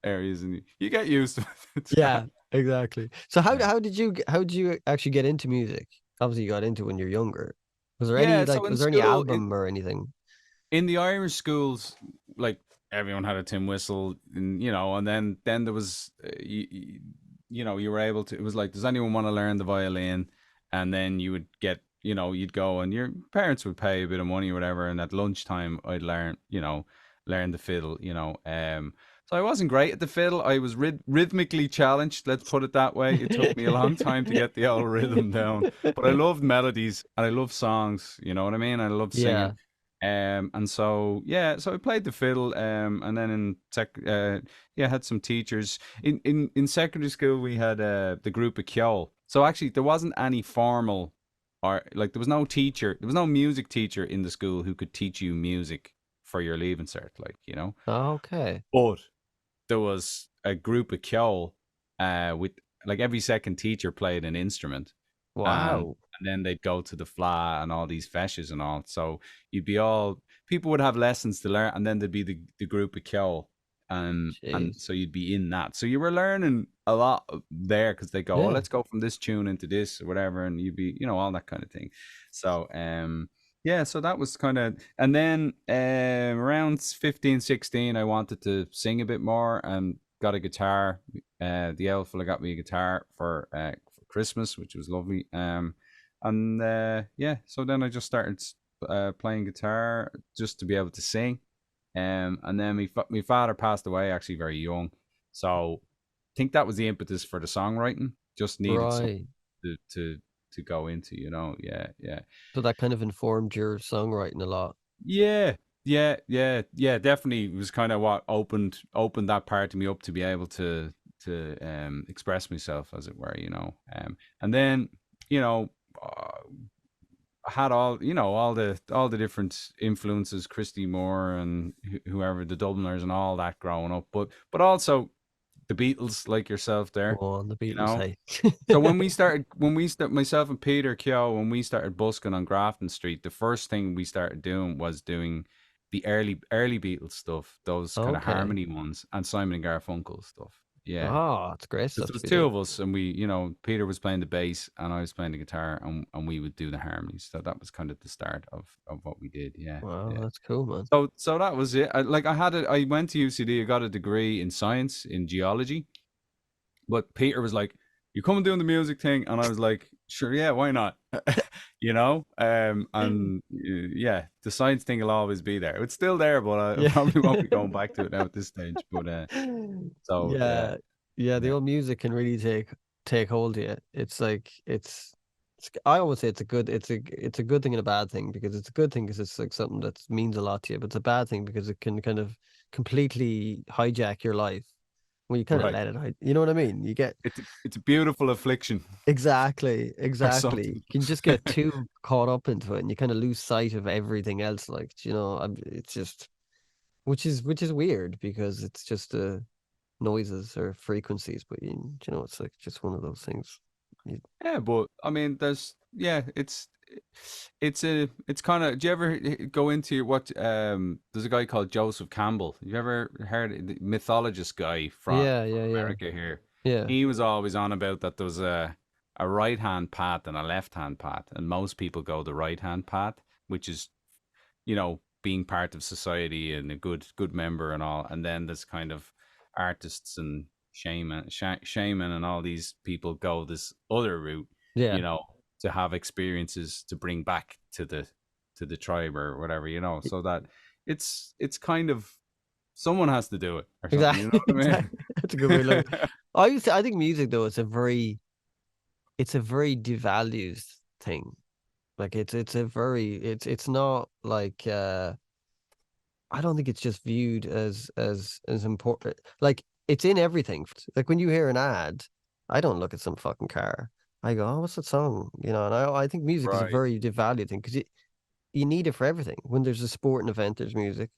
areas, and you get used to it. Yeah, exactly. So Yeah. how did you actually get into music? Obviously, you got into it when you're younger. Was there any Yeah. So like in was there any school, album or anything? in the Irish schools, like everyone had a tin whistle, and and then there was, you were able to. It was like, does anyone want to learn the violin? And then you would get, you'd go, and your parents would pay a bit of money or whatever. And at lunchtime, I'd learn the fiddle. So I wasn't great at the fiddle. I was rhythmically challenged. Let's put it that way. It took me a long time to get the old rhythm down, but I loved melodies and I love songs. You know what I mean? I love singing. Yeah, And so yeah, so I played the fiddle, and then yeah, had some teachers in secondary school. We had the group of Kjol. So actually, there wasn't any formal, or like there was no teacher, there was no music teacher in the school who could teach you music for your leaving cert, okay. But there was a group of Kjol, with like every second teacher played an instrument, and Wow. then they'd go to the fla and all these feshes and all. So you'd be all people would have lessons to learn, and then there'd be the group of Kjol, and Jeez. so you'd be in that. So you were learning a lot there because they go, oh, Yeah. let's go from this tune into this or whatever, and you'd be, all that kind of thing. So yeah, so that was kind of, and then around 15, 16, I wanted to sing a bit more and got a guitar. The elf fella got me a guitar for Christmas, which was lovely. And yeah, so then I just started playing guitar just to be able to sing. And then my father passed away actually very young, so I think that was the impetus for the songwriting. Just needed something Right. to go into, Yeah, yeah. So that kind of informed your songwriting a lot. Yeah, yeah. Definitely was kind of what opened that part of me up to be able to express myself, as it were. And then you know uh, I had all the different influences, Christy Moore and whoever, the Dubliners and all that growing up, but also the Beatles, like yourself Go there, on, the you Beatles, know. hey. So when we started, myself and Peter Keogh, when we started busking on Grafton Street, the first thing we started doing was doing the early Beatles stuff, those kind of Okay. harmony ones, and Simon and Garfunkel stuff. Yeah. Oh, it's great Because stuff there to was be two doing. of us, and we, Peter was playing the bass, and I was playing the guitar, and we would do the harmonies. So that was kind of the start of what we did. Yeah, Wow, yeah. that's cool, man. So that was it. I went to UCD. I got a degree in science in geology, but Peter was like, "You come and doing the music thing," and I was like, "Sure, yeah, why not?" And yeah, the science thing will always be there. It's still there, but I Yeah. probably won't be going back to it now at this stage. But so yeah, Yeah. Yeah, the yeah, old music can really take hold of you. It's like I always say it's a good thing and a bad thing, because it's a good thing because it's like something that means a lot to you, but it's a bad thing because it can kind of completely hijack your life when you kind of right. let it you know what I mean? You get It's a beautiful affliction exactly, or exactly. something. You can just get too caught up into it and you kind of lose sight of everything else, like, it's just which is weird because it's just noises or frequencies, but it's like just one of those things. You, Yeah, but I mean, it's kind of. Do you ever go into what? There's a guy called Joseph Campbell. You ever heard the mythologist guy yeah, from yeah, yeah, America here? yeah, He was always on about that there was a right hand path and a left hand path, and most people go the right hand path, which is being part of society and a good member and all. And then there's kind of artists and shaman and all these people go this other route, yeah, you know, to have experiences to bring back to the tribe or whatever, so that it's kind of someone has to do it or something, you know exactly, what I mean? exactly. That's a good way to look. I think music though it's a very devalued thing. Like it's a very it's not like I don't think it's just viewed as important. Like it's in everything. Like when you hear an ad, I don't look at some fucking car. I go, oh, what's that song? And I think music is a Right. very devalued thing because you need it for everything. When there's a sporting event, there's music.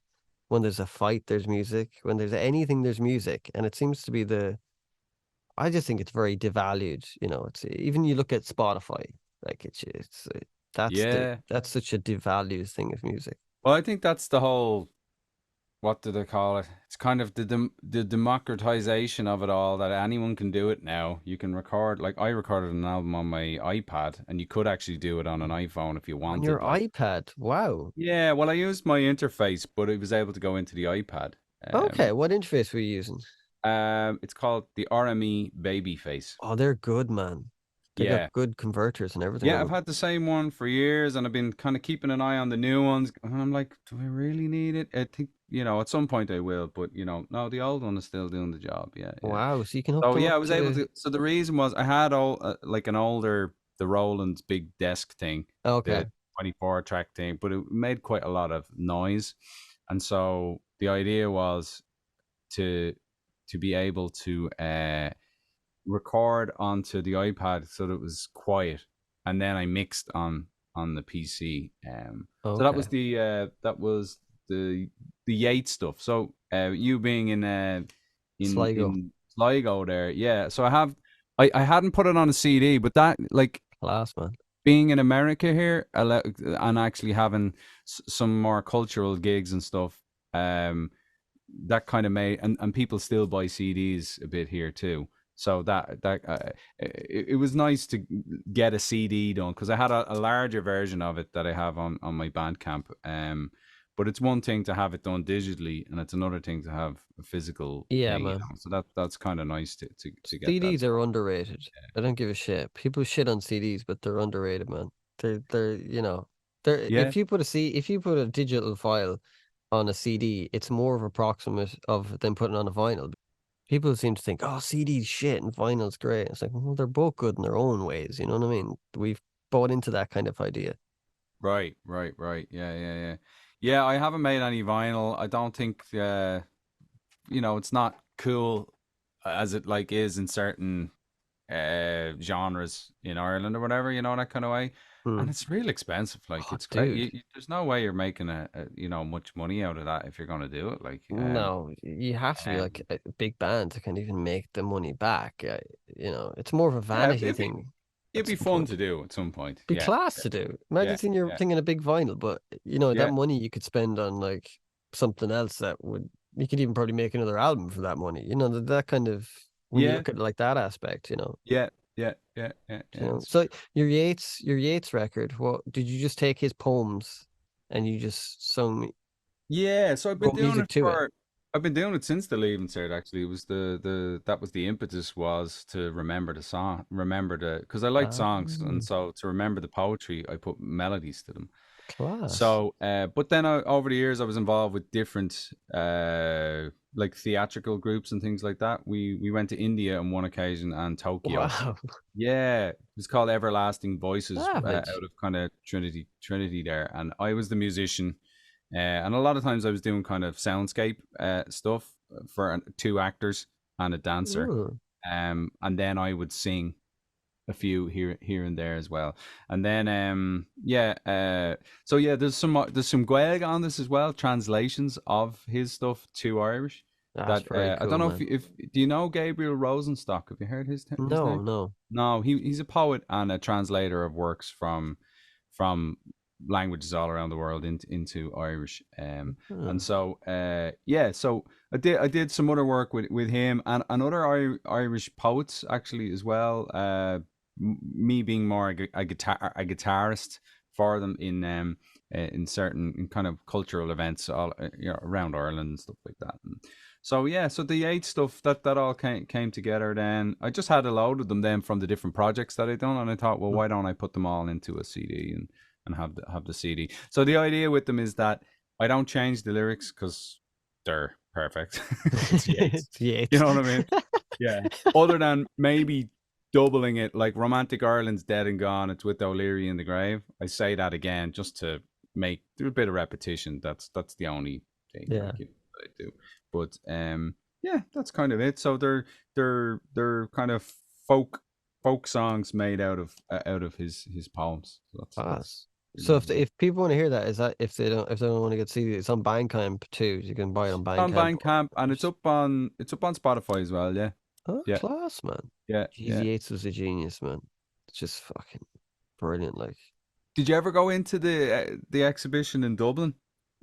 When there's a fight, there's music. When there's anything, there's music. And it seems to be I just think it's very devalued. It's even you look at Spotify, like Yeah. that's such a devalued thing of music. Well, I think that's the whole, what do they call it? It's kind of the democratization of it all, that anyone can do it now. You can record, like I recorded an album on my iPad, and you could actually do it on an iPhone if you On your wanted. Like, iPad. Wow. yeah, well, I used my interface, but it was able to go into the iPad. Okay, what interface were you using? It's called the RME Babyface. Oh, they're good, man. They got Yeah, good converters and everything yeah, on I've them. had the same one for years, and I've been kind of keeping an eye on the new ones. And I'm like, do I really need it? I think, at some point I will, but no, the old one is still doing the job. Yeah, yeah. Wow, so you can hook So them yeah, up I was able to. to. So the reason was I had like an older, the Roland's big desk thing, Okay. the 24 track thing, but it made quite a lot of noise, and so the idea was to be able to record onto the iPad so that it was quiet, and then I mixed on the PC. So Okay. that was the Yates stuff. So you being Sligo. in Sligo there, yeah. So I hadn't put it on a CD, but that, like, Class, man. being in America here, and actually having some more cultural gigs and stuff. That kind of made, and people still buy CDs a bit here too. So it was nice to get a CD done, because I had a larger version of it that I have on my Bandcamp. But it's one thing to have it done digitally, and it's another thing to have a physical Yeah, thing. man. So that's kind of nice to get that CDs done. are underrated. I don't give a shit. People shit on CDs, but they're underrated, man. They're they're Yeah, if you put a digital file on a CD, it's more of approximate of than putting on a vinyl. People seem to think, oh, CD's shit and vinyl's great. It's like, well, they're both good in their own ways. You know what I mean? We've bought into that kind of idea. right. Yeah. Yeah, I haven't made any vinyl. I don't think it's not cool as it like is in certain genres in Ireland or whatever, that kind of way. Hmm. And it's real expensive. Like, Oh, it's great. dude. There's no way you're making much money out of that if you're going to do it. Like, No, you have to be like um, a big band to kind of even make the money back. It's more of a yeah, vanity thing it'd at be some fun point. to do at some point. Be class to do. Imagine Yeah, seeing you're yeah, thinking a big vinyl, but that yeah. money you could spend on like something else you could even probably make another album for that money. That kind of when you Yeah, look at it like that aspect, you know. yeah, yeah, yeah, yeah, You yeah. know. So your Yeats record, what did you just take his poems and you just sung Yeah, so I've been wrote doing music it to it? for I've been doing it since the Leaving Cert actually. It was the that was the impetus was to remember the song, remember the because I like Ah, songs and so to remember the poetry, I put melodies to them. class. So, but then over the years, I was involved with different, like theatrical groups and things like that. We went to India on one occasion and Tokyo. Wow. Yeah, it was called Everlasting Voices Savage. out of kind of Trinity there, and I was the musician. And a lot of times I was doing kind of soundscape stuff for two actors and a dancer. Ooh. And then I would sing a few here and there as well. And then so yeah, there's some Gaelic on this as well, translations of his stuff to Irish. That's That very I don't cool, know man. if do you know Gabriel Rosenstock? Have you heard his No, name? no. No, he's a poet and a translator of works from languages all around the world into Irish. And Huh. so yeah, so I did some other work with him and other Irish poets actually as well. Me being more a guitarist for them in certain in kind of cultural events all around Ireland and stuff like that. And so yeah, so the eight stuff that all came together. Then I just had a load of them then from the different projects that I done, and I thought, well, why don't I put them all into a CD and have the CD. So the idea with them is that I don't change the lyrics because they're perfect. It's Yates. It's You Yeats. know what I mean? Yeah. Other than maybe doubling it, like Romantic Ireland's dead and gone. It's with O'Leary in the grave. I say that again just to make do a bit of repetition. That's the only thing Yeah. like that I do. But yeah, that's kind of it. So they're kind of folk folk songs made out of his poems. So that's Class. pretty So much it. if people want to hear that, is that if they don't want to get CD, it's on Bandcamp too. You can buy it on On Bandcamp. Bandcamp and it's up on Spotify as well. Yeah, Oh, yeah, class, man. yeah, Jeezy yeah. Yates was a genius, man. It's just fucking brilliant. Like, Did you ever go into the exhibition in Dublin?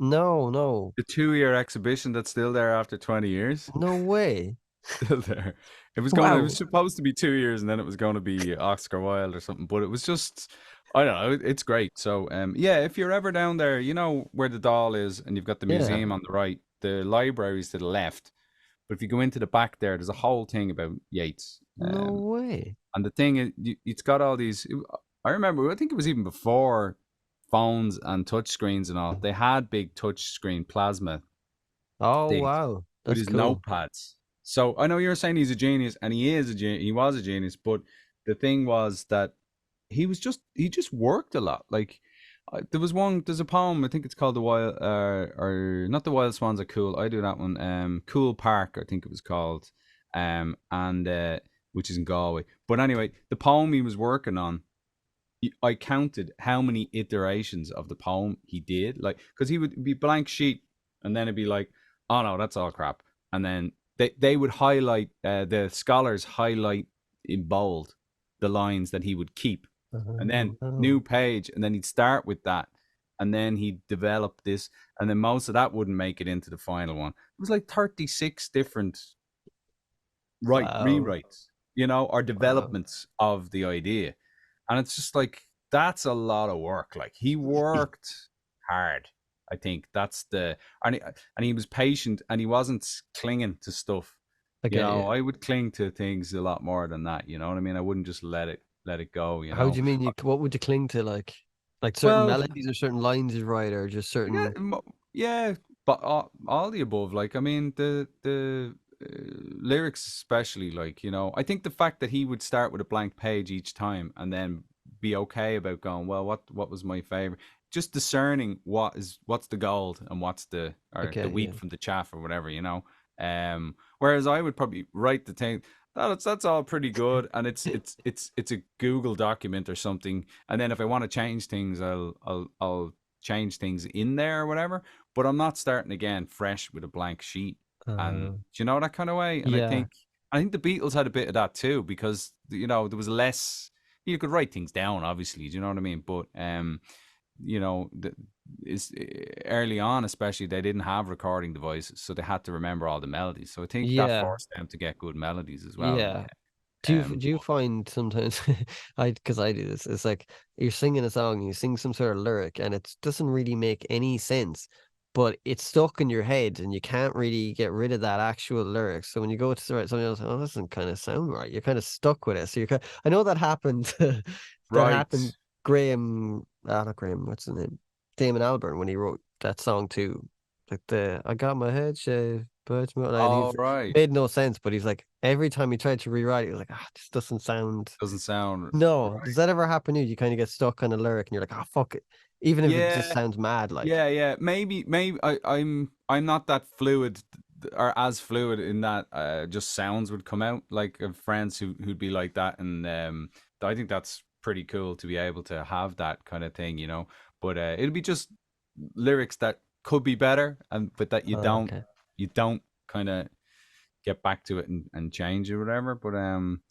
no, no, The 2 year exhibition that's still there after 20 years. no way. Still there. It was Wow. supposed to be 2 years and then it was going to be Oscar Wilde or something, but it was just I don't know, it's great. So yeah, if you're ever down there, you know where the Doll is and you've got the Yeah. museum on the right, the library's to the left. But if you go into the back there's a whole thing about Yeats. No way. And the thing is, it's got all these. I remember, I think it was even before phones and touch screens and all. They had big touch screen plasma Oh, things wow. with That's his cool. notepads. So I know you're saying he's a genius, and he is a genius. He was a genius, but the thing was that he just worked a lot. Like there's a poem. I think it's called the Wild or not the Wild Swans are cool. I do that one. Cool Park, I think it was called. And which is in Galway. But anyway, the poem he was working on, I counted how many iterations of the poem he did. Like, because he would be blank sheet, and then it'd be like, oh no, that's all crap. And then they would highlight, the scholars highlight in bold the lines that he would keep. And then Oh, new page, and then he'd start with that. And then he'd develop this, and then most of that wouldn't make it into the final one. It was like 36 different wow. rewrites, or Wow. developments of the idea. And it's just like that's a lot of work. Like he worked hard. I think that's the and he was patient and he wasn't clinging to stuff. I get you. I would cling to things a lot more than that. You know what I mean? I wouldn't just let it go. How do you mean what would you cling to like certain Well, melodies or certain lines you write or just yeah, certain yeah, but all the above. Like, I mean, the lyrics, especially. Like, I think the fact that he would start with a blank page each time and then be okay about going, well, what was my favorite? Just discerning what's the gold and what's I or the get wheat you. from the chaff or whatever. Whereas I would probably write the thing. That's all pretty good, and it's a Google document or something. And then if I want to change things, I'll change things in there or whatever. But I'm not starting again fresh with a blank sheet. And Uh, do you know that kind of way? And yeah. I think the Beatles had a bit of that too because there was less. You could write things down, obviously. Do you know what I mean? But you know, the, is early on, especially they didn't have recording devices, so they had to remember all the melodies. So I think that Yeah, forced them to get good melodies as well. yeah. Um, Do you find sometimes because I do this, it's like you're singing a song and you sing some sort of lyric and it doesn't really make any sense, but it's stuck in your head and you can't really get rid of that actual lyric. So when you go to write something else, oh, that doesn't kind of sound right. You're kind of stuck with it. So I know that happened. That right. happened. Not Graham. What's his name? Damon Albarn when he wrote that song too. Like I got my head shaved, but it's more like All he's right. made no sense, but he's like every time he tried to rewrite it, he was like, this doesn't sound. Doesn't sound No, does right. that ever happen to you? You kind of get stuck on a lyric and you're like, fuck it, even if it just Yeah. sounds mad, like. Yeah. Maybe I'm not that fluid or as fluid in that just sounds would come out. Like friends who'd be like that, and I think that's pretty cool to be able to have that kind of thing, you know. But it'll be just lyrics that could be better, and but that Okay. you don't kind of get back to it and change or whatever. But um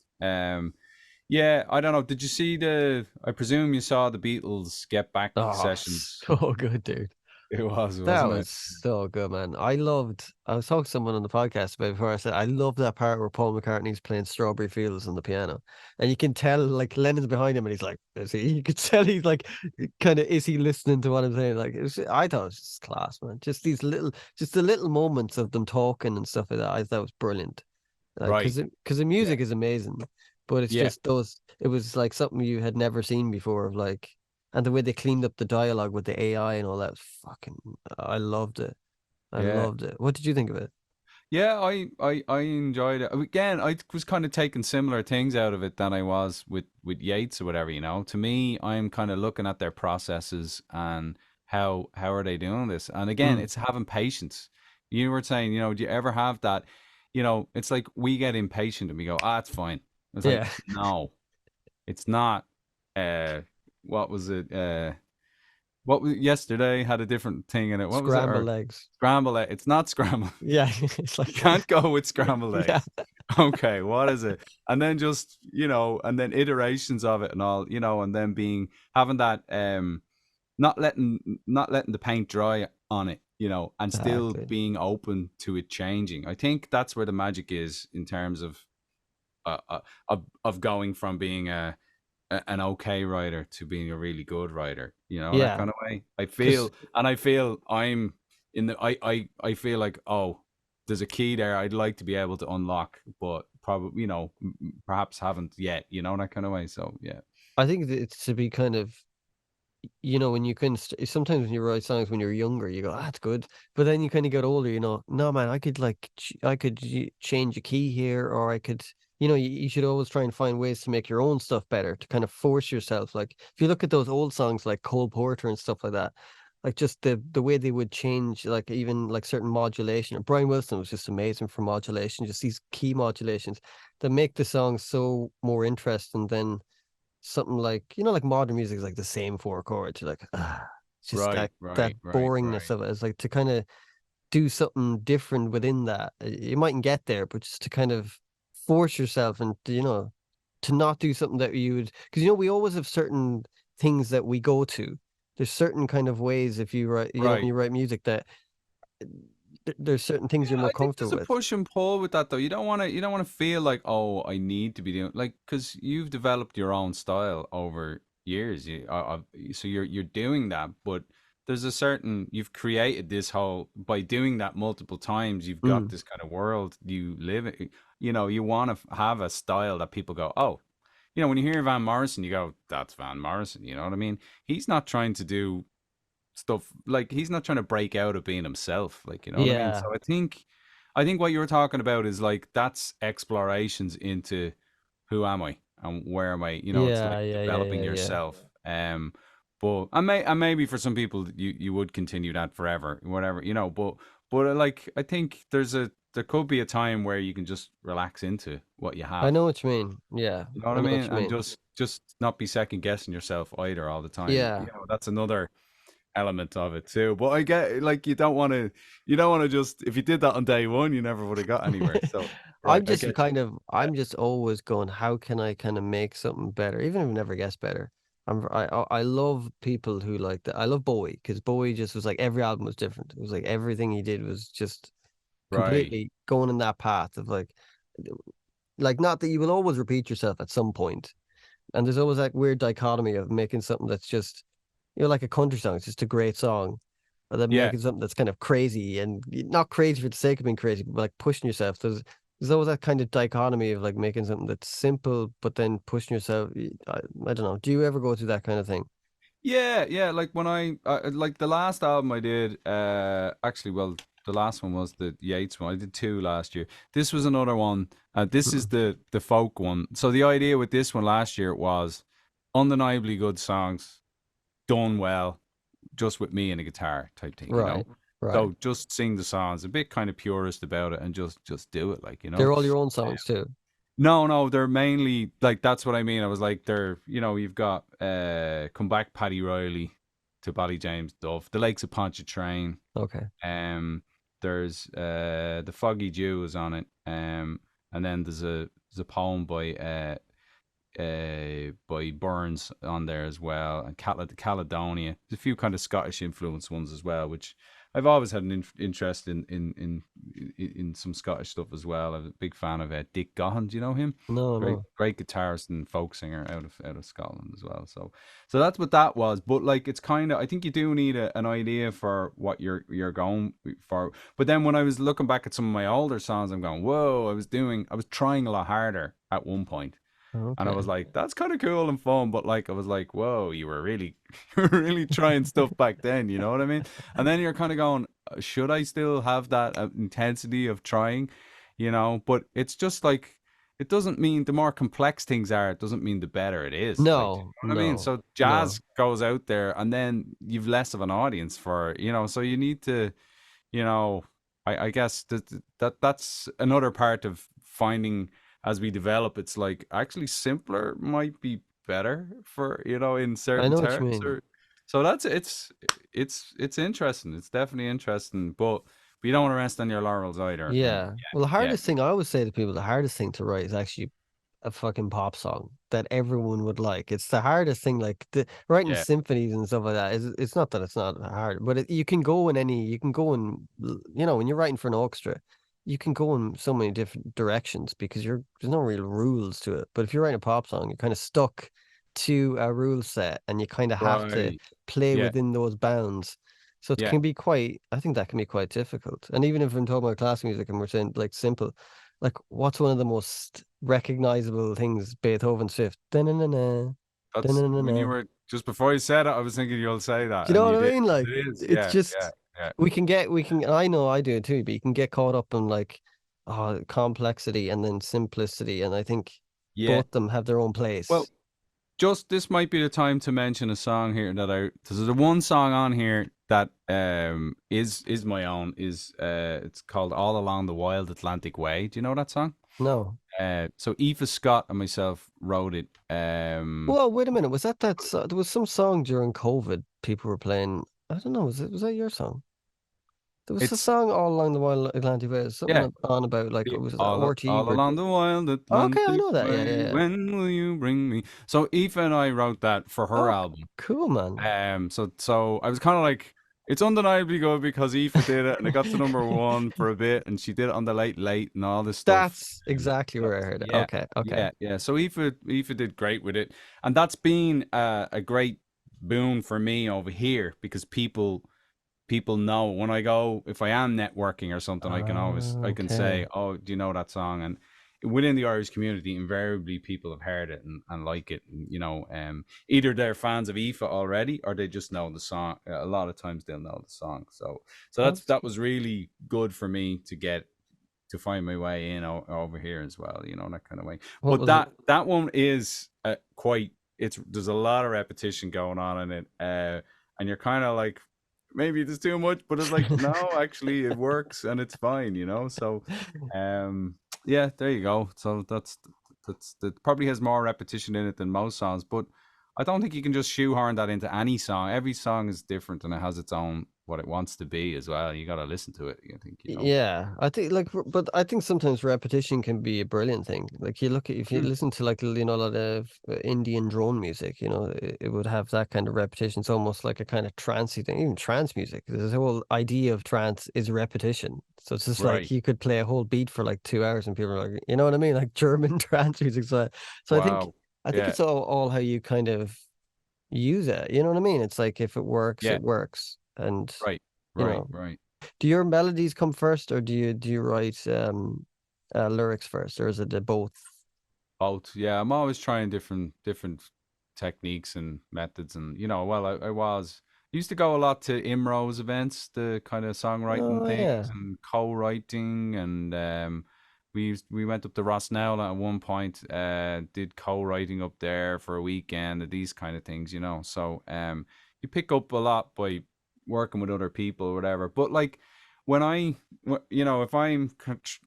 yeah, I don't know. Did you see the? I presume you saw the Beatles Get Back Oh, sessions. so good, dude. It was, That wasn't was it? so good, man. I was talking to someone on the podcast about it before. I said, I love that part where Paul McCartney's playing Strawberry Fields on the piano. And you can tell, like, Lennon's behind him and he's like, is he? You could tell he's like, kind of, is he listening to what I'm saying? Like, I thought it was just class, man. Just the little moments of them talking and stuff like that. I thought was brilliant. Like, Right. because the Yeah. music is amazing, but it's Yeah. just it was like something you had never seen before of like, and the way they cleaned up the dialogue with the AI and all that was fucking, I loved it. I Yeah. loved it. What did you think of it? Yeah, I enjoyed it. Again, I was kind of taking similar things out of it than I was with Yates or whatever, you know. To me, I'm kind of looking at their processes and how are they doing this? And again, Mm, it's having patience. You were saying, you know, do you ever have that? You know, it's like we get impatient and we go, "Ah, it's fine." It's like, yeah. no, it's not. What was it? What was yesterday had a different thing in it. What was it? Scrambled Or eggs. scramble it. It's not scramble. Yeah. It's You like, can't go with scrambled yeah. eggs. Okay, what is it? And then just, you know, and then iterations of it and all, you know, and then being having that not letting the paint dry on it, you know, and still Exactly. being open to it changing. I think that's where the magic is in terms of going from being an okay writer to being a really good writer, you know, that Yeah. kind of way. Because I feel I'm in the, I feel like, oh, there's a key there I'd like to be able to unlock, but probably, you know, perhaps haven't yet, you know, that kind of way. So, yeah. I think that it's to be kind of, when you can sometimes when you write songs when you're younger, you go, that's good. But then you kind of get older, no, man, I could like, I could change a key here, or I could, you should always try and find ways to make your own stuff better, to kind of force yourself. Like if you look at those old songs like Cole Porter and stuff like that, like just the way they would change, like even like certain modulation. And Brian Wilson was just amazing for modulation, just these key modulations that make the song so more interesting than something like, like modern music is like the same four chords. You're like, it's just Right, that boringness right. of it. It's like to kind of do something different within that. You mightn't get there, but just to kind of force yourself and to not do something that you would, because we always have certain things that we go to. There's certain kind of ways if you write, when Right. you write music that there's certain things you're Yeah, more I think there's comfortable a with. push and pull with that though. You don't want to feel like, oh, I need to be doing like because you've developed your own style over years. So you're doing that, but there's a certain you've created this whole by doing that multiple times. You've got Mm. this kind of world you live in. You know, you want to have a style that people go, oh, you know, when you hear Van Morrison, you go, that's Van Morrison. You know what I mean? He's not trying to do stuff like he's not trying to break out of being himself, like, you know what I mean. Yeah, So I think what you were talking about is like that's explorations into who am I and where am I, you know. It's yeah, like yeah, yeah, developing yeah, yeah. yourself. But and maybe for some people you would continue that forever, whatever, you know. But like I think there could be a time where you can just relax into what you I have, know what you mean. Yeah, you know what I I know mean, what you and mean. just not be second guessing yourself either all the time, you Yeah. know. That's another element of it too. But I get like you don't want to just if you did that on day one, you never would have got anywhere. So right, I get you. I'm just always going, how can I kind of make something better? Even if it never gets better. I love people who like that. I love Bowie because Bowie just was like every album was different. It was like everything he did was just Right. completely going in that path of like not that you will always repeat yourself at some point, and there's always that weird dichotomy of making something that's just like a country song, it's just a great song, but then Yeah. making something that's kind of crazy and not crazy for the sake of being crazy, but like pushing yourself. There's always that kind of dichotomy of like making something that's simple but then pushing yourself. I don't know. Do you ever go through that kind of thing? Yeah, yeah. Like when like the last album I did, actually, well, the last one was the Yates one. I did two last year. This was another one. This is Mm. the folk one. So the idea with this one last year was undeniably good songs done well, just with me and a guitar type thing, you know. Right, right. So just sing the songs, a bit kind of purist about it, and just do it, like, you know. They're all your own songs too. No, no, they're mainly like that's what I mean. I was like, they're you've got Come Back Paddy Riley to Bally James Duff, The Lakes of Pontchartrain. Okay. Um, there's The Foggy Dew is on it. And then there's a poem by Burns on there as well, and Caledonia. There's a few kind of Scottish influence ones as well, which I've always had an interest in some Scottish stuff as well. I'm a big fan of Dick Gahan. Do you know him? No, Great, no. great guitarist and folk singer out of Scotland as well. So that's what that was. But like, it's kind of, I think you do need an idea for what you're going for. But then when I was looking back at some of my older songs, I'm going, whoa, I was trying a lot harder at one point, and I was Okay. like, that's kind of cool and fun, but like I was like, whoa, you were really you were really trying stuff back then, you know what I mean? And then you're kind of going, should I still have that intensity of trying, you know? But it's just like, it doesn't mean the more complex things are, it doesn't mean the better it is. Like, you No, know what I mean? no, So no. jazz goes out there, and then you've less of an audience for, so you need to, you know, I guess that's another part of finding as we develop. It's like actually simpler might be better for, in I certain know what you terms. mean. Or so that's it's interesting. It's definitely interesting, but you don't want to rest on your laurels either. And Yeah. Well, the yeah, hardest thing I always say to people, the hardest thing to write is actually a fucking pop song that everyone would like. It's the hardest thing. Like writing yeah, symphonies and stuff like that. It's not that it's not hard, but you can go in you can go in, when you're writing for an orchestra, you can go in so many different directions because there's no real rules to it. But if you're writing a pop song, you're kind of stuck to a rule set and you kind of have to right, play yeah, within those bounds. So it yeah. can be I think that can be quite difficult. And even if I'm talking about classical music and we're saying like simple, like what's one of the most recognizable things Beethoven's fifth? Da-na-na-na, That's when you da-na-na-na. were just before you said it. I was thinking you'll say Do that, you know and what you I did. mean? Like It is, it's yeah, yeah, just yeah, I know I do it too, but you can get caught up in like complexity and then simplicity. And I think yeah. both of them have their own Well, place. just this might be the time to mention a song here that there's a one song on here that is my own, is it's called All Along the Wild Atlantic Way. Do you know that song? No. So Aoife Scott and myself wrote it. Well, wait a minute. Was there was some song during COVID people were playing? I don't know. Was that your song? There was a It's song all along the Wild Atlantic Way. Something yeah, on about like it was RT all were. along the wild Okay, I Atlantic know that. Yeah, yeah, Way. yeah. When will you bring me? So Aoife and I wrote that for her Oh, album. cool, man. So I was kind of like, it's undeniably good because Aoife did it, and it got to number one for a bit, and she did it on the Late Late and all this stuff. That's exactly where I heard it. Yeah, Okay, okay. yeah, yeah. So Aoife did great with it, and that's been a great boon for me over here because people know when I go, if I am networking or something, I can Okay. say, oh, do you know that song? And within the Irish community, invariably people have heard it and like it. And, either they're fans of Aoife already or they just know the song. A lot of times they'll know the song. So That's that was really good for me to find my way in over here as well, that kind of way. what But was that one is quite. There's a lot of repetition going on in it, and you're kind of like, maybe there's too much, but it's like, no, actually it works and it's fine. So, um, yeah, there you go. So that probably has more repetition in it than most songs, but I don't think you can just shoehorn that into any song. Every song is different and it has its own what it wants to be as well. You got to listen to it. You think, you know. Yeah, I think like, but I think sometimes repetition can be a brilliant thing. Like you look at if you Mm. listen to like a lot of Indian drone music, it would have that kind of repetition. It's almost like a kind of trancey thing. Even trance music, this whole idea of trance is repetition. So it's just like Right. you could play a whole beat for like 2 hours, and people are like, you know what I mean, like German trance music. So Wow. I think Yeah. it's all how you kind of use it. You know what I mean? It's like if it works, Yeah. it works, and Right. you Right. know. Right. Do your melodies come first, or do you write lyrics first, or is it both? Both. Yeah, I'm always trying different techniques and methods, and well, I was used to go a lot to Imro's events, the kind of songwriting Oh things yeah. and co-writing, and we went up to Rosnell at one point, did co-writing up there for a weekend, and these kind of things, So you pick up a lot by working with other people or whatever. But like when if I'm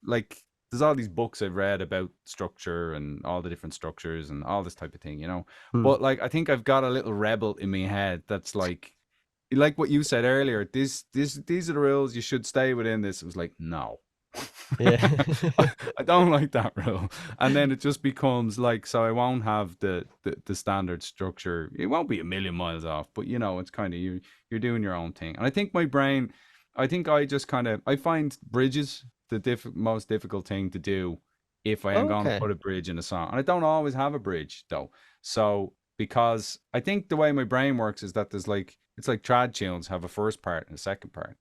like there's all these books I've read about structure and all the different structures and all this type of thing. Hmm. But like I think I've got a little rebel in my head that's like what you said earlier. These are the rules. You should stay within this. It was like no. Yeah. I don't like that rule, and then it just becomes like so. I won't have the standard structure. It won't be a million miles off, but it's kind of you're doing your own thing. And I think my brain, I think I just kind of I find bridges the most difficult thing to do if I am going to Okay. put a bridge in a song. And I don't always have a bridge though. So because I think the way my brain works is that there's like it's like trad tunes have a first part and a second part.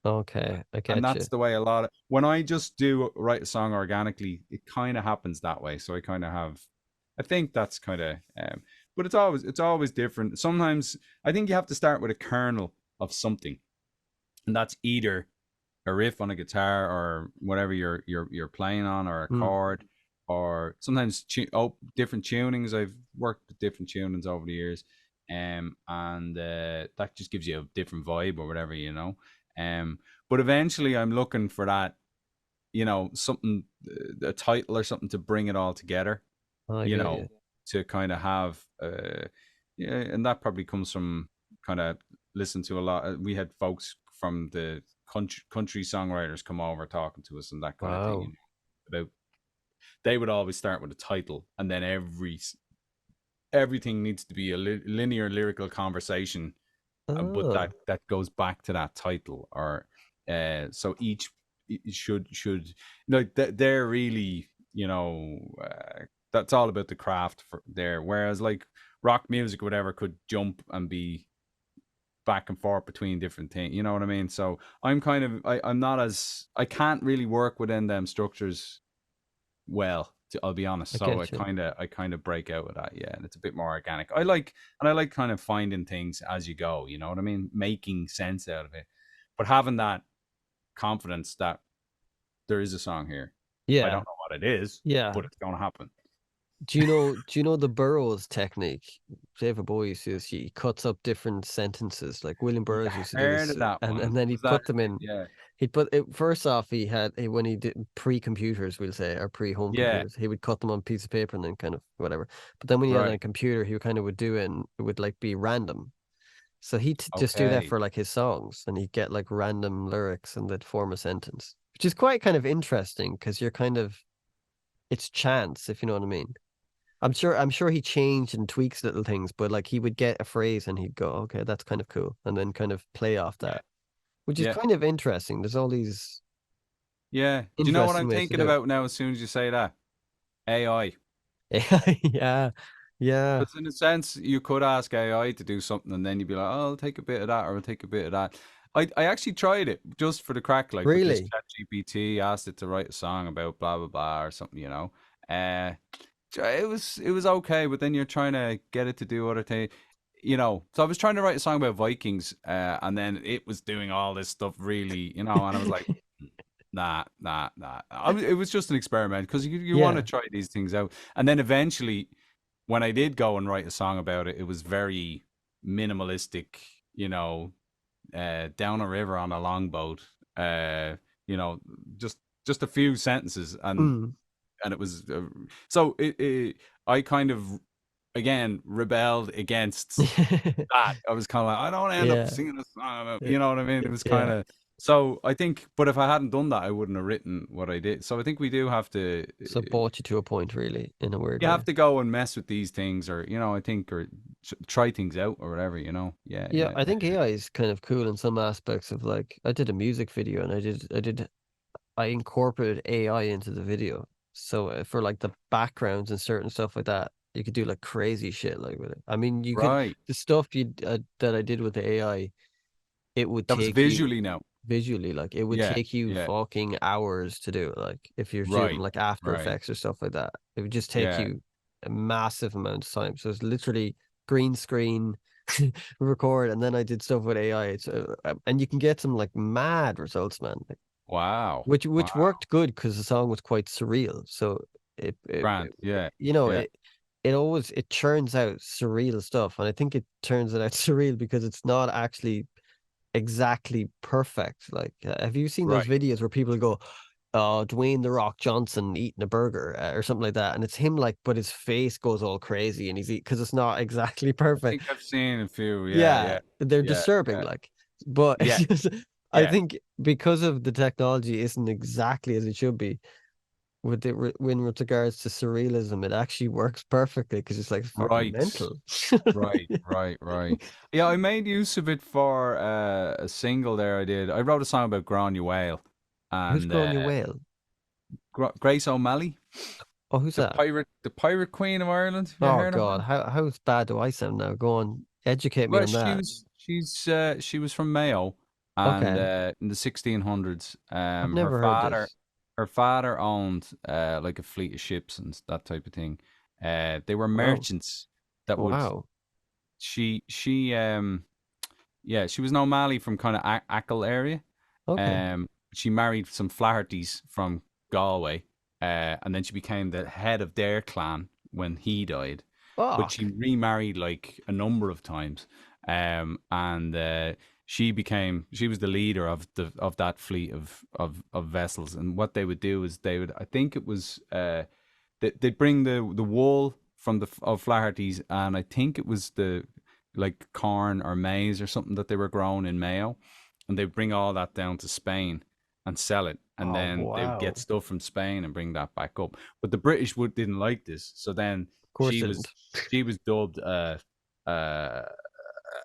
Okay. I And get that's you. the way a lot of when I just do write a song organically, it kind of happens that way. So I kind of have I think that's kind of but it's always different. Sometimes I think you have to start with a kernel of something. And that's either a riff on a guitar or whatever you're playing on, or a Hmm. chord, or sometimes different tunings. I've worked with different tunings over the years, and that just gives you a different vibe or whatever. Um, but eventually, I'm looking for that, something, a title or something to bring it all together. I You get know, you. to kind of have, yeah, and that probably comes from kind of listen to a lot. We had folks from the country songwriters come over talking to us and that kind of thing. Wow. About they would always start with a title, and then everything needs to be a linear lyrical conversation, but Oh. that goes back to that title, or so each should like they're really that's all about the craft for there. Whereas like rock music, whatever, could jump and be back and forth between different things. You know what I mean? So I'm not as I can't really work within them structures well. I'll be honest. I So get you. I kind of break out of that, yeah, and it's a bit more organic. I like kind of finding things as you go. You know what I mean? Making sense out of it, but having that confidence that there is a song here. I Yeah. don't know what it is, Yeah. but it's going to happen. Do you know the Burroughs technique? David Bowie used to use, he cuts up different sentences. Like William Yeah, Burroughs used to do heard this, of that and one. then Was he'd that? put them in. Yeah, He'd put it first off. When he did pre-computers, we'll say, or pre-home yeah. computers, he would cut them on a piece of paper and then kind of whatever. But then when he had it on a Right. computer, he kind of would do it, and it would like be random. So he'd just do that Okay. for like his songs, and he'd get like random lyrics and they'd form a sentence, which is quite kind of interesting because you're kind of it's chance, if you know what I mean. I'm sure he changed and tweaks little things, but like he would get a phrase and he'd go, okay, that's kind of cool, and then kind of play off Yeah. that, which is Yeah. kind of interesting. There's all these Yeah. Do you know what interesting I'm ways to thinking do about now? As soon as you say that, AI. it. Yeah, yeah, Because in a sense, you could ask AI to do something, and then you'd be like, "Oh, I'll take a bit of that, or I'll take a bit of that." I actually tried it just for the crack, like with this really. Chat GPT, asked it to write a song about blah blah blah or something. Uh, it was okay, but then you're trying to get it to do other things. So I was trying to write a song about Vikings, and then it was doing all this stuff really, and I was like, nah, nah, nah. It was just an experiment because you want to Yeah. try these things out, and then eventually when I did go and write a song about it, it was very minimalistic, you know, down a river on a longboat, uh, you know, just just a few sentences, and Mm. and it was so I kind of again rebelled against that. I was kind of like, I don't want to end up Yeah. singing a song about, Yeah. you know what I mean? It was kind Yeah. of, so I think, but if I hadn't done that, I wouldn't have written what I did. So I think we do have to, So it brought you to a point, really, in a weird you have way. to go and mess with these things, or, I think, or try things out or whatever, Yeah, Yeah, yeah. I think AI is kind of cool in some aspects of like I did a music video and I incorporated AI into the video. So for like the backgrounds and certain stuff like that, you could do like crazy shit like with it. I mean, you could Right. the stuff that I did with the AI, it would That was take you visually now. visually like it would Yeah. take you Yeah. fucking hours to do it. Like if you're shooting Right. like After Right. Effects or stuff like that, it would just take Yeah. you a massive amount of time. So it's literally green screen record, and then I did stuff with AI. And you can get some like mad results, man. Like, Wow. which Wow. worked good because the song was quite surreal. So Grand. Yeah. you know, Yeah. it churns out surreal stuff, and I think it turns it out surreal because it's not actually exactly perfect. Like, have you seen those Right. videos where people go, Dwayne the Rock Johnson eating a burger or something like that, and it's him like, but his face goes all crazy and he's because it's not exactly I perfect. think I've seen a few. Yeah. Yeah, Yeah. they're Yeah. disturbing, Yeah. like, but it's Yeah. just, I Yeah. think because of the technology isn't exactly as it should be with regards to surrealism, it actually works perfectly because it's like fucking Right. mental. Right, right, right. Yeah, I made use of it for a single there I did. I wrote a song about Granuaile Who's and growing your whale? Grace O'Malley, Oh, who's that? the pirate queen of Ireland. Have you Oh heard of God, her? how bad do I sound now? Go on, educate me Well, on that. she was from Mayo, and Okay, in the 1600s, I've never heard this. her father owned like a fleet of ships and that type of thing. They were Wow, merchants that would wow. she yeah, she was an O'Malley from kind of Achill area. Okay. She married some Flahertys from Galway, and then she became the head of their clan when he died. But she Fuck. remarried like a number of times, and she was the leader of that fleet of vessels. And what they would do is I think it was they'd bring the wool from the of Flaherty's, and I think it was the like corn or maize or something that they were growing in Mayo, and they'd bring all that down to Spain and sell it, and Oh then they would get wow. stuff from Spain and bring that back up. But the British didn't like this, so then Of course didn't. she was dubbed a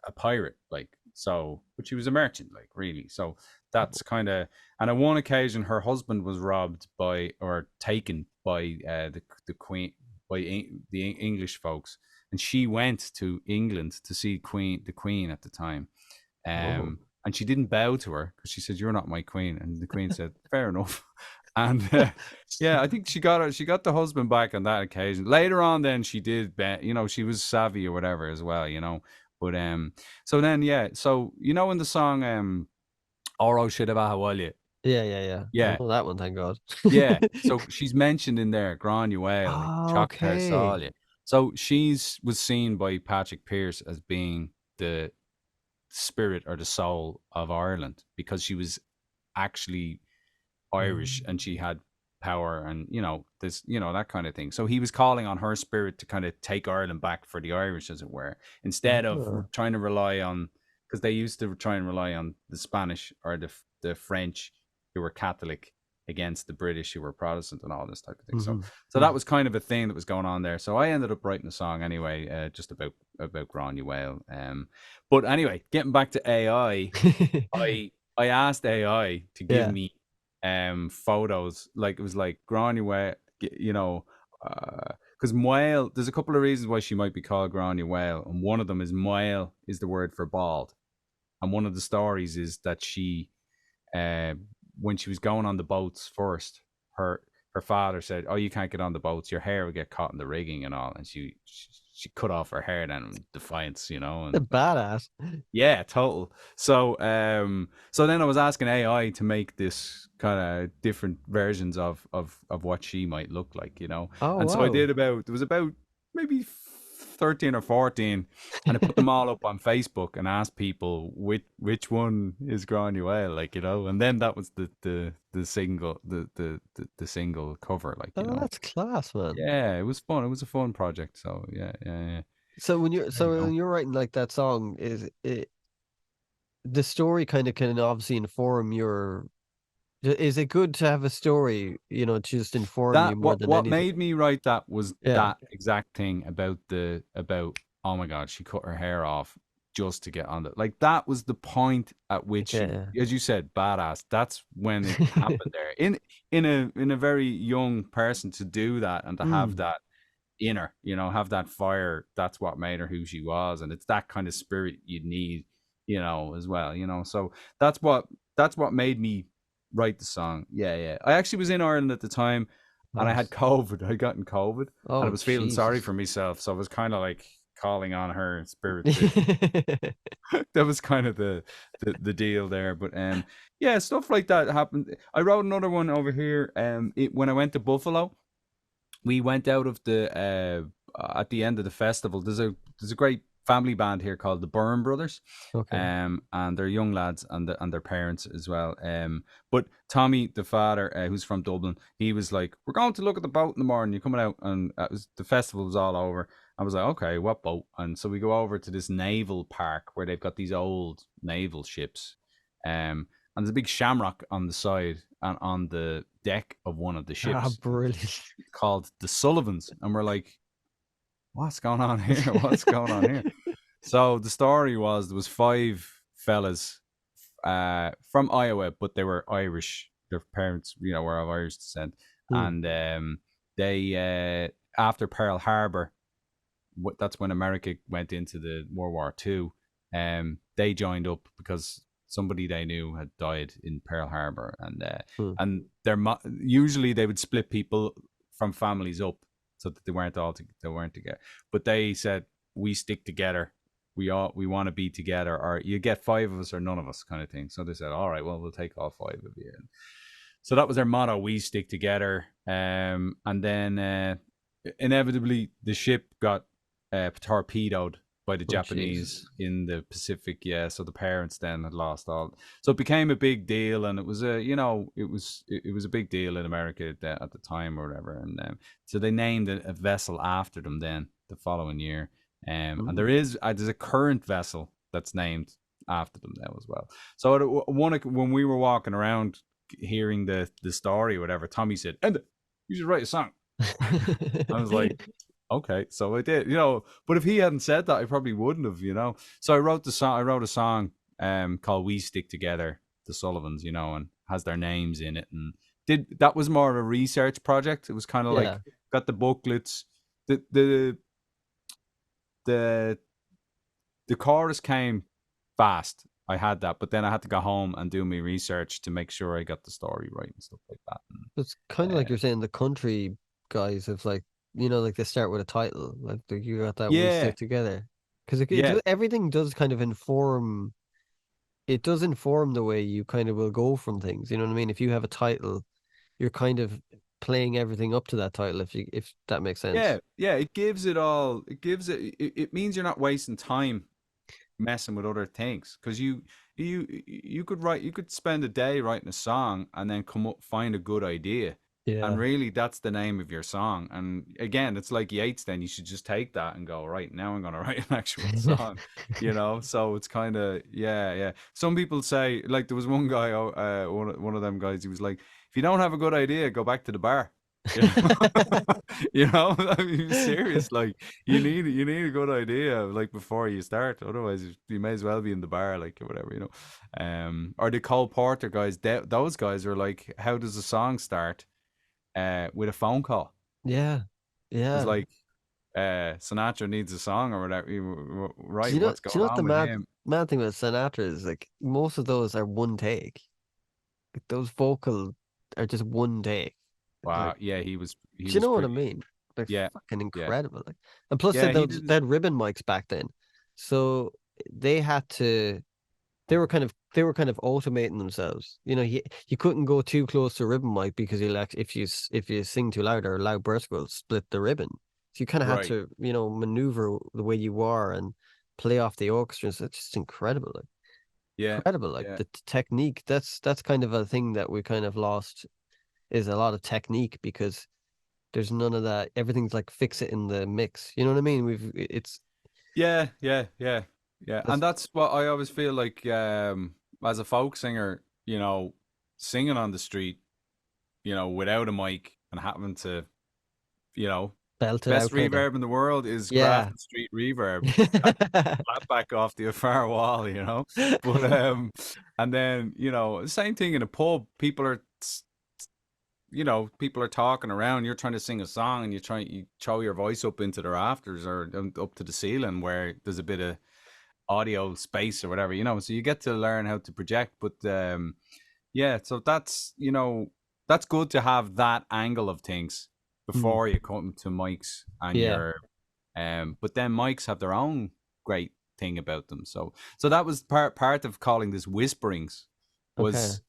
a pirate, like, so, but she was a merchant, like, really. So that's kind of, and on one occasion, her husband was robbed by or taken by the queen, by the English folks, and she went to England to see the queen at the time, Oh. and she didn't bow to her because she said, "You're not my queen," and the queen said, "Fair enough." And yeah, I think she got the husband back on that occasion. Later on, then she did, she was savvy or whatever as well. But so then yeah, so in the song Oro Shidabahawalya, Yeah, yeah, yeah. I yeah, know that one, thank God. yeah. So she's mentioned in there, Granuaile, like Oh, Choctaw okay. Salia. So she's was seen by Patrick Pearse as being the spirit or the soul of Ireland because she was actually Irish and she had power and this that kind of thing. So he was calling on her spirit to kind of take Ireland back for the Irish, as it were, instead of Ah. trying to rely on, because they used to try and rely on the Spanish or the French who were Catholic against the British who were Protestant and all this type of thing. So Mhm. that Mhm. was kind of a thing that was going on there. So I ended up writing a song anyway, just about Granuaile. But anyway, getting back to AI, I asked AI to give Yeah. me photos, like it was like Granuaile, because Moyle, there's a couple of reasons why she might be called Granuaile, and one of them is Moyle is the word for bald, and one of the stories is that she uh, when she was going on the boats first, her her father said, "Oh, you can't get on the boats. Your hair will get caught in the rigging and all." And she cut off her hair then in defiance, A and badass. yeah, total. So so then I was asking AI to make this kind of different versions of what she might look like. Oh And so I wow. did about, there was about maybe 13 or 14, and I put them all up on Facebook and asked people which one is growing you well, like, and then that was the single the single cover, like, Oh, that's class, man. Yeah, it was fun. It was a fun project. So yeah. So There you when go. you're writing like that song, is it the story kind of can obviously inform your. Is it good to have a story, to just inform you That more what than what anything? made me write that was Yeah. that exact thing about oh my god, she cut her hair off just to get on the, like, that was the point at which you, Yeah. as you said, badass. That's when it happened there in a very young person to do that and to have Mm. that inner, have that fire. That's what made her who she was, and it's that kind of spirit you need, as well. So that's what that's what made me write the song. Yeah. I actually was in Ireland at the time, and I had Nice. COVID. I'd gotten COVID, and I Oh, was feeling sorry Jesus. for myself. So I was kind of like calling on her spirit to. That was kind of the deal there. But yeah, stuff like that happened. I wrote another one over here. When I went to Buffalo, we went out of the at the end of the festival. There's a great family band here called the Byrne Brothers, Okay. and they're young lads and their parents as well. But Tommy, the father, who's from Dublin, he was like, "We're going to look at the boat in the morning. You're coming out," and the festival was all over. I was like, "Okay, what boat?" And so we go over to this naval park where they've got these old naval ships, and there's a big shamrock on the side and on the deck of one of the Ah, ships brilliant. called the Sullivans, and we're like, "What's going on here? What's going on here?" So the story was there was five fellas from Iowa, but they were Irish. Their parents, were of Irish descent, Hmm. and they after Pearl Harbor, that's when America went into the World War II. They joined up because somebody they knew had died in Pearl Harbor, Hmm. and usually they would split people from families up so that they weren't together. But they said, we stick together. We want to be together, or you get five of us or none of us, kind of thing. So they said, all right, well, we'll take all five of you. And so that was their motto: we stick together. And then inevitably the ship got torpedoed by the Oh, Jesus. Japanese in the Pacific. Yeah, so the parents then had lost all. So it became a big deal, and it was it was a big deal in America at the time or whatever. And so they named a vessel after them then the following year. And Ooh. there's a current vessel that's named after them now as well. So when we were walking around hearing the story or whatever, Tommy said, "Enda, you should write a song." I was like, okay, so I did, but if he hadn't said that, I probably wouldn't have. So I wrote a song called "We Stick Together," the Sullivans, and has their names in it. And that was more of a research project. It was kind of Yeah. like, got the booklets. The the the the chorus came fast. I had that, but then I had to go home and do my research to make sure I got the story right and stuff like that. It's kind of And, like you're saying the country guys have like, like they start with a title, like you got that we yeah, stick together. Because yeah, everything does kind of inform, it does inform the way you kind of will go from things. You know what I mean? If you have a title, you're kind of playing everything up to that title, if that makes sense. yeah. It gives it all. It means you're not wasting time messing with other things, because you could spend a day writing a song and then come up find a good idea, and Yeah. really that's the name of your song. And again, it's like Yates. Then you should just take that and go, right, now I'm going to write an actual song. So it's kind of, yeah. Some people say, like, there was one guy, one of them guys, he was like, if you don't have a good idea, go back to the bar. you know I mean, serious, like, you need a good idea, like, before you start. Otherwise, you may as well be in the bar, like, or whatever. Or the Cole Porter guys. Those guys are like, how does a song start? With a phone call. Yeah. It's Yeah. like, Sinatra needs a song or whatever. Do Right, you know what's do you going know what the on with him? mad thing about Sinatra is, like, most of those are one take. Like, those vocal are just one take. Wow, Like, yeah, he do you was know what I pretty. mean? They're Yeah, fucking yeah, incredible. Like, and plus yeah. He they did. had ribbon mics back then, so they had to. They were kind of automating themselves. You couldn't go too close to ribbon mic because you'll if you sing too loud or loud burst will split the ribbon. So you kind of had Right. to, maneuver the way you are and play off the orchestras. It's just incredible. Like, Yeah. incredible. Like Yeah. the technique, that's kind of a thing that we kind of lost, is a lot of technique, because there's none of that. Everything's like fix it in the mix. You know what I mean? It's Yeah. Yeah. Yeah. Yeah. And that's that's what I always feel like as a folk singer, singing on the street, without a mic and having to, you know, belted best out kind of. reverb in the world is Yeah. Grafton Street reverb. That flat back off the far wall. But and then, same thing in a pub. People are talking around. You're trying to sing a song and you throw your voice up into the rafters or up to the ceiling where there's a bit of audio space or whatever. So you get to learn how to project. But yeah, so that's good to have that angle of things Mm, before you come to mics and yeah. your but then mics have their own great thing about them. So that was part of calling this whisperings Okay. was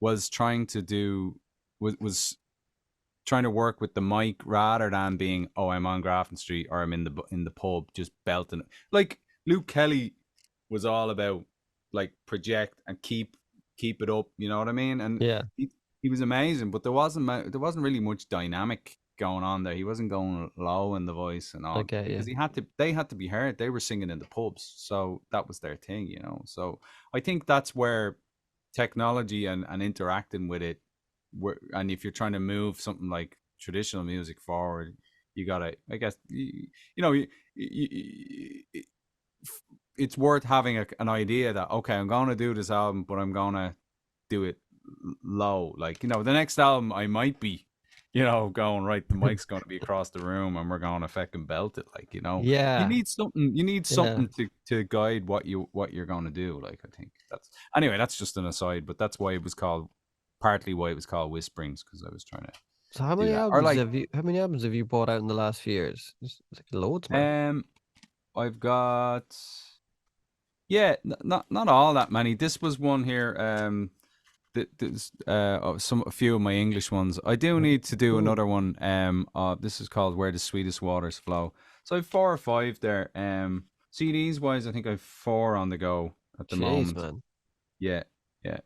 was trying to do was trying to work with the mic rather than being, oh, I'm on Grafton Street or I'm in the pub just belting it. Like Luke Kelly was all about like project and keep it up, you know what I mean? And Yeah. he was amazing, but there wasn't really much dynamic going on there. He wasn't going low in the voice and all Okay. Yeah. because they had to be heard. They were singing in the pubs, so that was their thing. So I think that's where technology and interacting with it and if you're trying to move something like traditional music forward, you gotta, I guess, you know, it's worth having an idea that okay, I'm gonna do this album, but I'm gonna do it low. Like the next album, I might be, going right. The mic's gonna be across the room, and we're gonna fucking belt it. Like you Yeah. need something. You need Yeah. something to guide what you're gonna do. Like I think that's just an aside, but that's why it was called partly why it was called Whisperings because I was trying to So how do many that. Or albums like have you bought out in the last few years? It's like loads, man. um, I've got yeah, not all that many. This was one here. There's a few of my English ones. I do need to do Cool. another one. This is called Where the Sweetest Waters Flow. So I've 4 or 5 there. CDs wise, I think I've 4 on the go at the Jeez, moment. man. Yeah, yeah.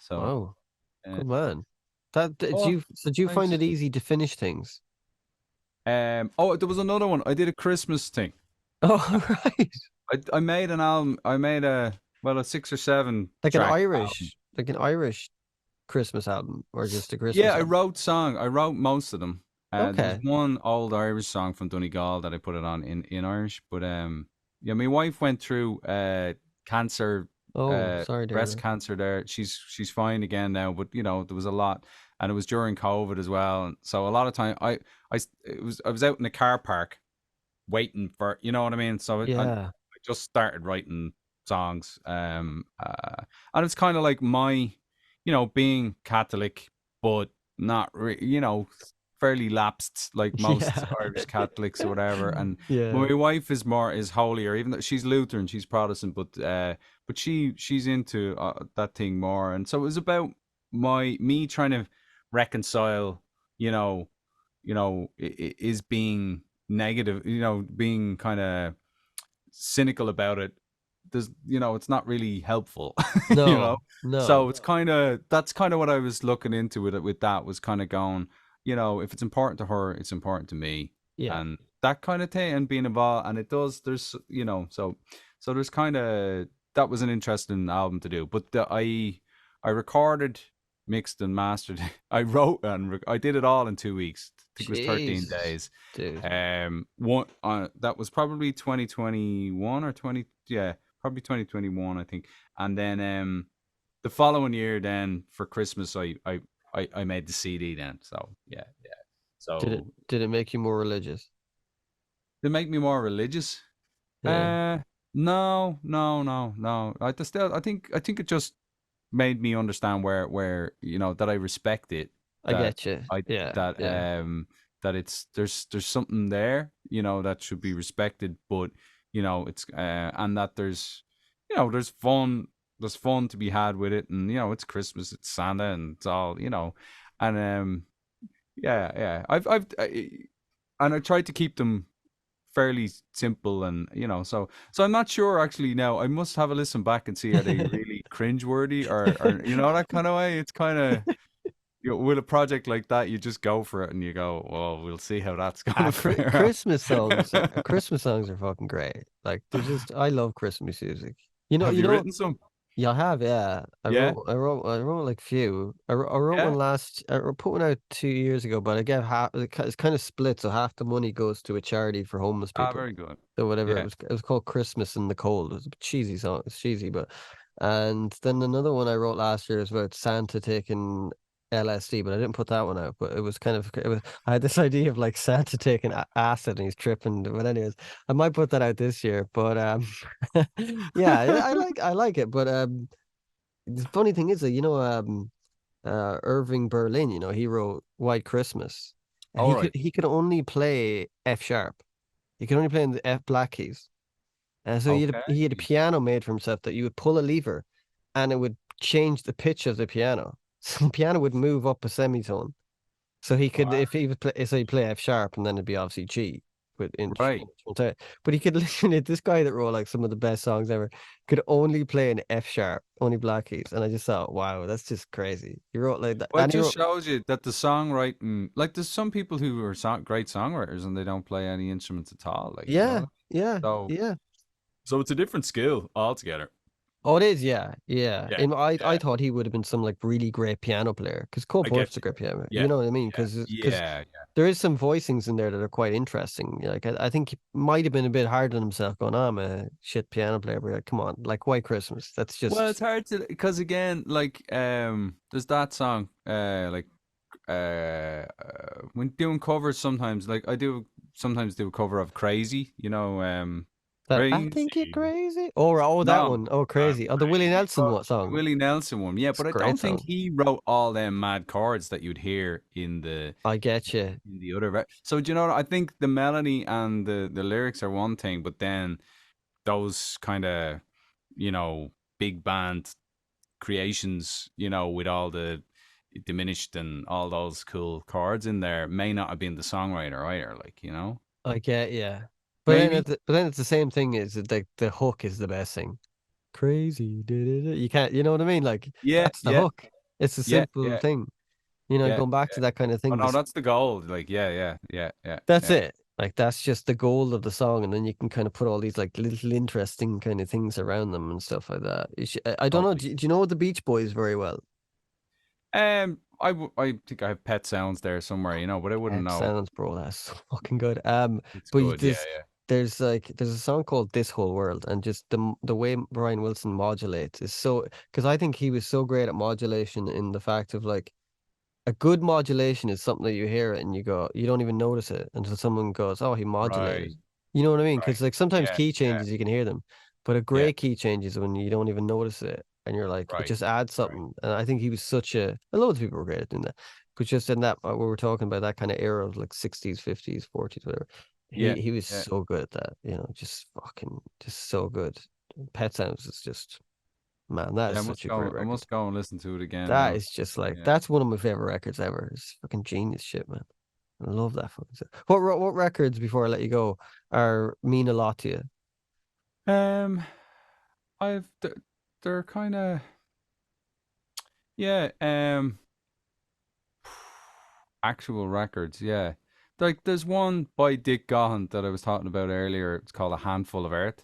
So, Wow. uh, Good man. That did oh, you so do you find thanks. it easy to finish things? There was another one. I did a Christmas thing. Oh, right. I made an album. I made a 6 or 7 Like an track album. Irish, like an Irish Christmas album, or just a Yeah, Christmas I album? wrote song. I wrote most of them. There was Okay. one old Irish song from Donegal that I put it on in Irish. But yeah, my wife went through cancer, Oh, sorry, there, breast man. cancer. There, she's fine again now. But there was a lot, and it was during COVID as well. And so a lot of time, I was out in the car park waiting for you know what I mean. So I Yeah. just started writing songs. And it's kind of like my, being Catholic, but not, fairly lapsed like most Yeah. Irish Catholics or whatever. And Yeah. my wife is holier, even though she's Lutheran, she's Protestant, but she's into that thing more. And so it was about me trying to reconcile, you know, is being negative, being kind of cynical about it. It's not really helpful, you know. No, So no. that's kind of what I was looking into with that was kind of going, if it's important to her, it's important to me, Yeah. and that kind of thing, and being involved, and it does. So there's kind of that was an interesting album to do, but I recorded, mixed and mastered. I wrote and I did it all in 2 weeks. I think it was 13 Jesus, days. dude. One that was probably 2021 or 20, yeah, probably 2021, I think. And then the following year, then for Christmas, I made the CD. Then, so yeah, yeah. Did it So did it make you more religious? they make me more religious. Yeah. Uh, no, no, no, no. I think it just made me understand where that I respect it, I that get you. I Yeah. that Yeah. that it's there's something there, that should be respected, but it's and that there's fun to be had with it, and it's Christmas, it's Santa, and it's all, and yeah, yeah. And I tried to keep them fairly simple, and so I'm not sure actually. Now I must have a listen back and see, are they really cringeworthy, or that kind of way. It's kind of, with a project like that, you just go for it and you go, well, we'll see how that's going to fare out. Christmas songs are fucking great. Like they're just, I love Christmas music. You know, Have you you know, written some? yeah, I have, yeah. Yeah, I wrote like few. I wrote yeah. one put one out 2 years ago, but I get half. It's kind of split, so half the money goes to a charity for homeless Ah, people. very good. So whatever Yeah. it was called Christmas in the Cold. It was a cheesy song. It's cheesy, but and then another one I wrote last year is about Santa taking LSD, but I didn't put that one out. But I had this idea of like Santa taking acid and he's tripping. But anyways, I might put that out this year. But yeah, I like it. But the funny thing is that Irving Berlin, he wrote White Christmas, and All right. he could only play F sharp. He could only play in the F black keys. And so Okay. he had a piano made for himself that you would pull a lever and it would change the pitch of the piano. So the piano would move up a semitone. So he could, Wow. if he would play, so he'd play F sharp and then it'd be obviously G. But Right. but he could literally, this guy that wrote like some of the best songs ever could only play an F sharp, only black keys. And I just thought, wow, that's just crazy. He wrote like that. Well, it And he just wrote, shows you that the songwriting, like, there's some people who are great songwriters and they don't play any instruments at all, like, yeah, yeah, So, yeah. so it's a different skill altogether. Oh, it is, yeah, yeah. Yeah, And I yeah. thought he would have been some like really great piano player because Cole I Porter's get a you. great piano player. Yeah, You know what I mean? yeah, Because yeah, there is some voicings in there that are quite interesting. Like I think he might have been a bit hard on himself, going, "I'm a shit piano player." But like, come on, like White Christmas. That's Well, just it's hard to, because again, like, there's that song, like, when doing covers sometimes, like I do sometimes do a cover of Crazy, that. I think you're Crazy. crazy. Oh, that No, one. Oh, I'm crazy. Oh, the Willie crazy. Nelson Oh, what the song? Willie Nelson one, yeah, It's but a I great don't think song. he wrote all them mad chords that you'd hear in the I get you. other. So do you know? I think the melody and the lyrics are one thing, but then those kind of, you know big band creations, with all the diminished and all those cool chords in there, may not have been the songwriter either. I get you. Maybe. But then it's the same thing. Is that the hook is the best thing. Crazy. You can't, you know what I mean? Like Yeah, that's the yeah, hook. It's a yeah, simple yeah, thing. yeah. Going back to that kind of Oh thing. no, that's the goal. Like, yeah, yeah, yeah, yeah, That's yeah. it. Like that's just the goal of the song, and then you can kind of put all these like little interesting kind of things around them and stuff like that. I don't know. Totally. Do you know the Beach Boys very well? I think I have Pet Sounds there somewhere, but I wouldn't Pet know. Sounds, bro. That's so fucking good. It's But good. Yeah, yeah. there's a song called "This Whole World," and just the way Brian Wilson modulates is so, because I think he was so great at modulation in the fact of like a good modulation is something that you hear it and you go, you don't even notice it until someone goes, "Oh, he modulated." Right, You know what I mean? right. Because like sometimes Yeah, key yeah, changes you can hear them, but a yeah. great key change is when you don't even notice it and you're like, it Right, just adds right. something. And I think he was such a loads of people were great at doing that, but just in that we were talking about that kind of era of like 60s, 50s, 40s, whatever. Yeah, He was yeah. so good at that, just fucking just so good. Pet Sounds is just, man, that is Yeah, such a great I record. must go and listen to it again That now. is just like Yeah. that's one of my favorite records ever. It's fucking genius shit, man. I love that fucking stuff. What records before I let you go are mean a lot to you? Um, I've they're kind of, yeah. Actual records, yeah. Like, there's one by Dick Gahan that I was talking about earlier. It's called A Handful of Earth.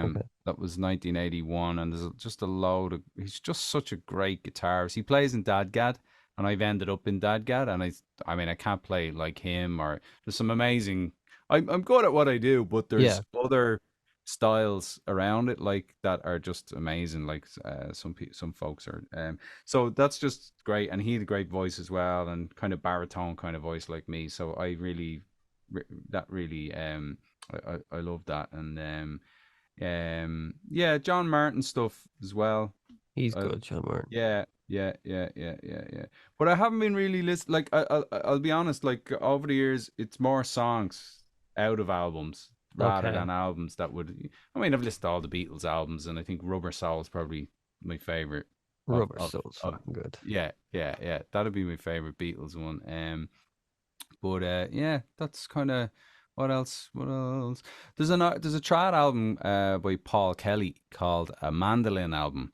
Okay. That was 1981, and just a load of. He's just such a great guitarist. He plays in Dadgad, and I've ended up in Dadgad, and I mean, I can't play like him. Or there's some amazing. I'm good at what I do, but Yeah, there's other styles around it like that are just amazing. Like, some folks are. So that's just great, and he had a great voice as well, and kind of baritone kind of voice like me. So I really, that really, I love that, and yeah, John Martin stuff as well. he's Uh, good, John Martin. yeah, yeah, yeah, yeah, yeah, yeah. But I haven't been really listening. Like, I'll be honest. Like, over the years, it's more songs out of albums rather Okay. than albums that would. I mean, I've listened to all the Beatles albums, and I think Rubber Soul is probably my favorite of Rubber Soul's of fucking good. yeah, yeah, yeah. That'd be my favorite Beatles one. But yeah, that's kind of What else? What else? There's a trad album by Paul Kelly called a Mandolin album,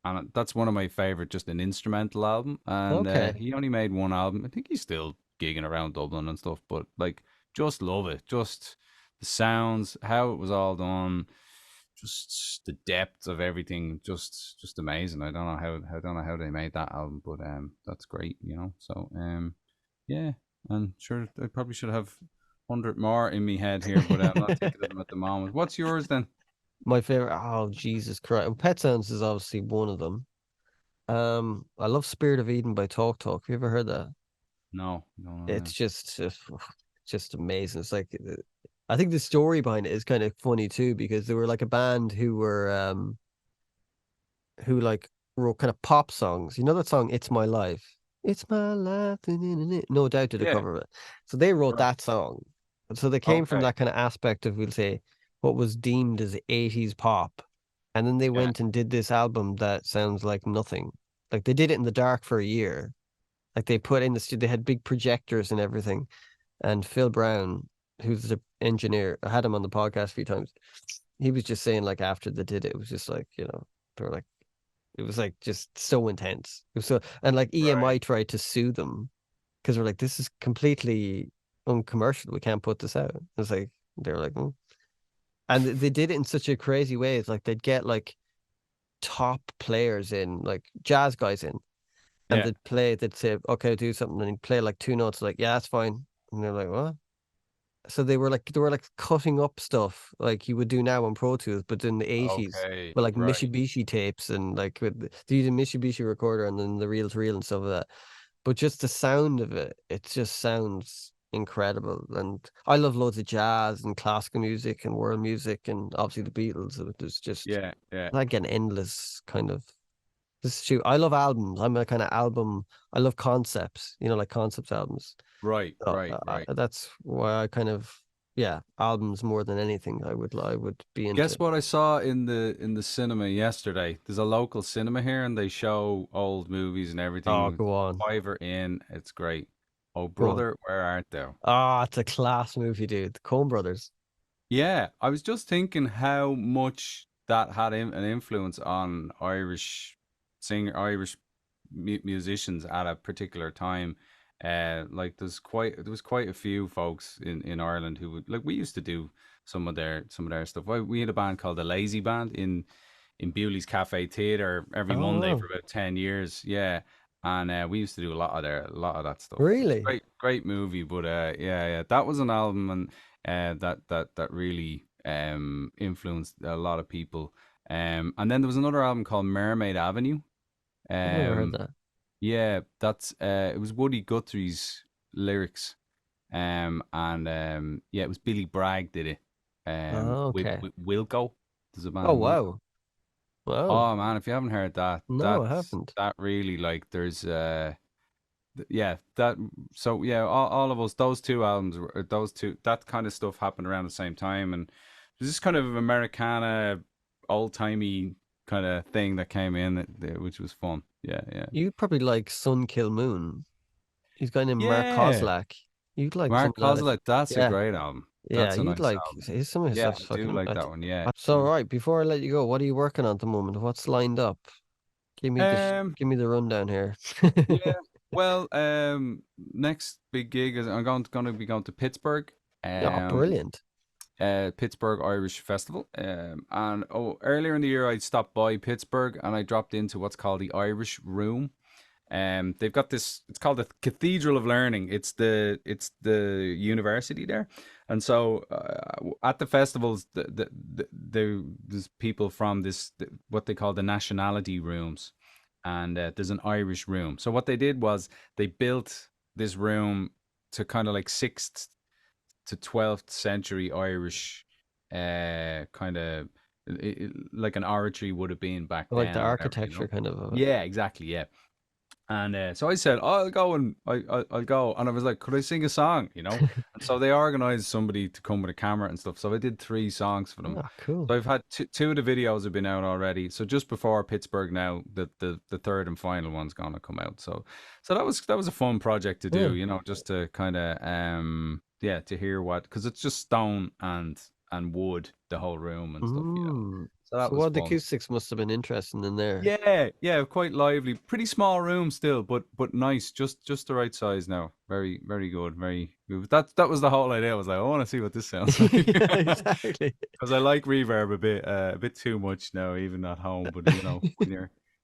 and that's one of my favorite, just an instrumental album. And Okay. he only made one album. I think he's still gigging around Dublin and stuff, but like, just love it. Just the sounds, how it was all done, just the depth of everything, just amazing. I don't know how they made that album, but that's great, you know. So yeah, and sure, I probably should have 100 more in me head here, but I'm not thinking of them at the moment. What's yours then? My favorite. Oh, Jesus Christ. And Pet Sounds is obviously one of them. I love Spirit of Eden by Talk Talk. Have you ever heard that? No, no, no, It's no. just amazing. It's like I think the story behind it is kind of funny too because they were like a band who like wrote kind of pop songs. You know that song "It's My Life." It's my life. No Doubt did a Yeah, cover of it. So they wrote right. that song. And so they came from Okay. that kind of aspect of, we'll say, what was deemed as 80s pop. And then they Yeah, went and did this album that sounds like nothing. Like they did it in the dark for a year. Like they put in the studio, they had big projectors and everything. And Phil Brown, who's the engineer, I had him on the podcast a few times. He was just saying, like, after they did it, it was just like, they were like, it was like just so intense. It was so, and like right. EMI tried to sue them because we're like, this is completely uncommercial. We can't put this out. It's like they were like, "Mm." And they did it in such a crazy way. It's like they'd get like top players in, like jazz guys in, and Yeah. they'd say, okay, do something, and he'd play like two notes, like, yeah, that's fine. And they're like, what? So they were like cutting up stuff like you would do now on Pro Tools, but in the 80s Okay. with like Right. Mitsubishi tapes and like they used a Mitsubishi recorder and then the reel to reel and stuff like that. But just the sound of it, it just sounds incredible. And I love loads of jazz and classical music and world music and obviously the Beatles. So there's just Yeah. Yeah. like an endless kind of this too. I love albums. I'm a kind of album. I love concepts, like concepts albums. Right. So, Right. Right. that's why I kind of, yeah, albums more than anything I would be into. Guess what I saw in the cinema yesterday? There's a local cinema here, and they show old movies and Oh, everything. go on, Fiver in, it's great. Oh, go on. brother, where art thou? Ah, it's a class movie, dude. The Coen Brothers. Yeah, I was just thinking how much that had an influence on Irish musicians at a particular time. Like there was quite a few folks in Ireland who would like we used to do some of their stuff. We had a band called the Lazy Band in Bewley's Cafe Theatre every Oh, Monday wow. for about 10 years. Yeah, and we used to do a lot of that stuff. It's Really? great movie, but yeah, that was an album and that really influenced a lot of people. And then there was another album called Mermaid Avenue. I've never heard Um, that. yeah, that's it was Woody Guthrie's lyrics. And yeah, it was Billy Bragg did it. Oh, okay. With Wilco. There's a Oh, band Wilco. wow. Wow. Oh man, if you haven't heard that, No, I haven't. that really like there's yeah that so yeah all of us those two albums those two that kind of stuff happened around the same time and there's this kind of Americana old timey kind of thing that came in which was fun. Yeah. You'd probably like Sun Kill Moon. He's a guy named Mark Yeah, Kozlak. You'd like some Mark of that. Kozlett, that's a Yeah. great album. Yeah, That's a you'd nice like album. some of his Yeah, stuff's I do fucking. like that one. Yeah, So, yeah. right, before I let you go, what are you working on at the moment? What's lined up? Um, Give me the rundown here. yeah. Well, next big gig is I'm going to be going to Pittsburgh. Oh, Um, brilliant. Pittsburgh Irish Festival. And earlier in the year, I stopped by Pittsburgh and I dropped into what's called the Irish Room. They've got this. It's called the Cathedral of Learning. It's the university there, and so at the festivals, there's people from what they call the nationality rooms, and there's an Irish room. So what they did was they built this room to kind of like sixth to 12th century Irish kind of like an oratory would have been back I like the then or whatever, you architecture know. kind of it. Yeah, exactly. Yeah. And so I said, oh, I'll go and I'll go. And I was like, could I sing a song? You know? And so they organized somebody to come with a camera and stuff. So I did 3 songs for them. Ah, cool. So I've had two of the videos have been out already. So just before Pittsburgh now, the third and final one's gonna come out. So that was a fun project to Yeah. do, you know, just to kind of yeah, to hear what, because it's just stone and wood, the whole room and stuff, you know. Mm. So that So was what the fun. acoustics must have been interesting in there. Yeah, yeah, quite lively. Pretty small room still, but nice. Just the right size now. Very very good. Very good. That was the whole idea. I was like, I want to see what this sounds like Yeah, exactly. because I like reverb a bit too much now, even at home. But you know,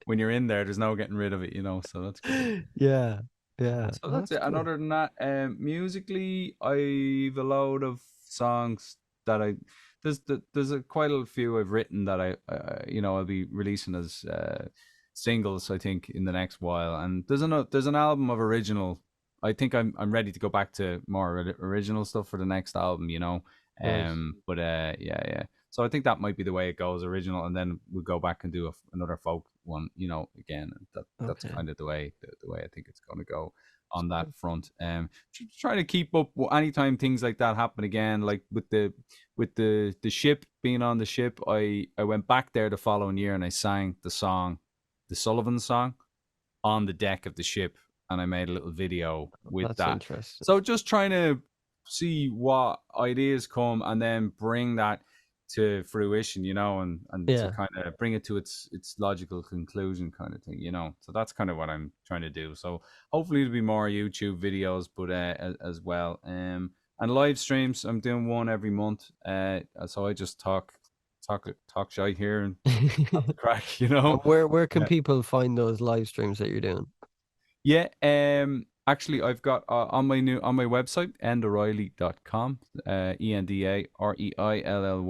when you're in there, there's no getting rid of it. You know, so that's good. Yeah, yeah. So Well, that's that's it. And cool. other than that, musically, I've a load of songs that there's quite a few I've written that you know I'll be releasing as singles. I think in the next while, and there's an album of original. I think I'm ready to go back to more original stuff for the next album. You know, Right. but yeah, yeah. So I think that might be the way it goes, original, and then we'll go back and do another folk one, you know, again. And that's Okay. kind of the way I think it's going to go on that front. Trying to keep up anytime things like that happen again, like with the ship being on the ship. I went back there the following year and I sang the song, the Sullivan song, on the deck of the ship, and I made a little video with That's that. interesting. So just trying to see what ideas come and then bring that to fruition, you know, and to Yeah. kind of bring it to its logical conclusion, kind of thing, you know. So that's kind of what I'm trying to do. So hopefully there'll be more YouTube videos, but as well, and live streams. I'm doing one every month. So I just talk shy here and have the crack, you And know. where can people find those live streams that you're doing? Yeah, actually I've got on my website, endareilly.com,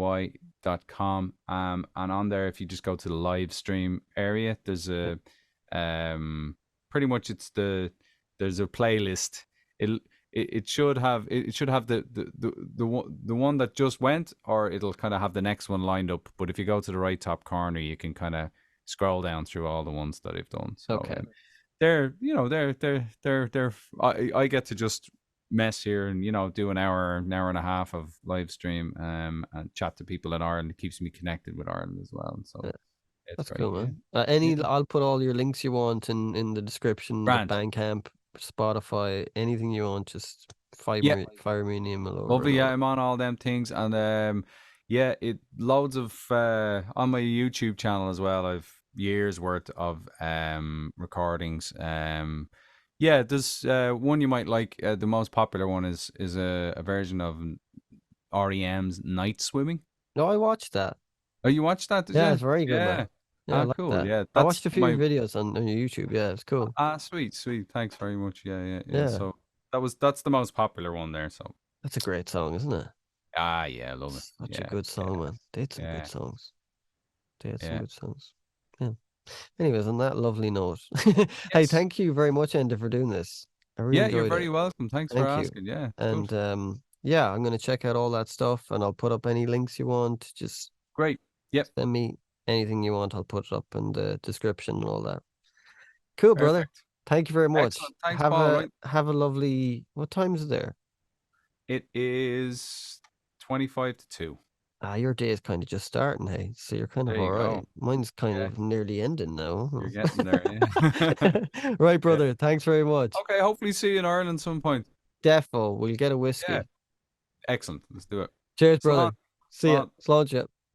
ENDAREILLY.com. And on there, if you just go to the live stream area, there's a pretty much there's a playlist. It should have the one that just went, or it'll kind of have the next one lined up. But if you go to the right top corner, you can kind of scroll down through all the ones that I've done. So Okay. they're you know they're I get to just mess here and you know do an hour and a half of live stream and chat to people in Ireland. It keeps me connected with Ireland as well, and so Yeah, it's that's great. cool, Yeah, man. yeah. I'll put all your links you want in the description, the Grand. Bandcamp, Spotify, anything you want, just Yeah, fire me an email over lovely. and all Yeah, that. I'm on all them things, and yeah, it loads of on my YouTube channel as well. I've years worth of recordings. Yeah, there's one you might like. The most popular one is a version of REM's Night Swimming. No, I watched that. Oh, you watched that, did Yeah, you? it's very good, man. Yeah. Yeah, I Ah, like cool. that. Yeah, I that's watched a few my videos on your YouTube. Yeah, it's cool. sweet, sweet. Thanks very much. Yeah, yeah, yeah. Yeah, So that's the most popular one there. So that's a great song, isn't it? yeah, I love it. Such a Yeah, good song, man. They had some good yeah, songs. They had some yeah. good songs. Yeah. Anyways, on that lovely note, hey, Yes. thank you very much, Enda, for doing this. I really Yeah, you're enjoyed very it. welcome. Thanks for Thank you. asking. Yeah, it's good. And yeah, I'm gonna check out all that stuff, and I'll put up any links you want. Just Great. Yep. send me anything you want. I'll put it up in the description and all that. Cool, brother. Perfect. Thank you very much. Excellent. Thanks, Paul. Right. Have a lovely. What time is it there? It is 25 to 2. Ah, your day is kind of just starting, hey. So you're kind of There all you right. go. Mine's kind Yeah, of nearly ending now. you're getting there. Yeah. Right, Yeah. brother. Thanks very much. Okay. Hopefully, see you in Ireland some point. Defo, we'll get a Yeah. whiskey. Excellent. Let's do it. Cheers, Slán. brother. See ya. Slán. Slán.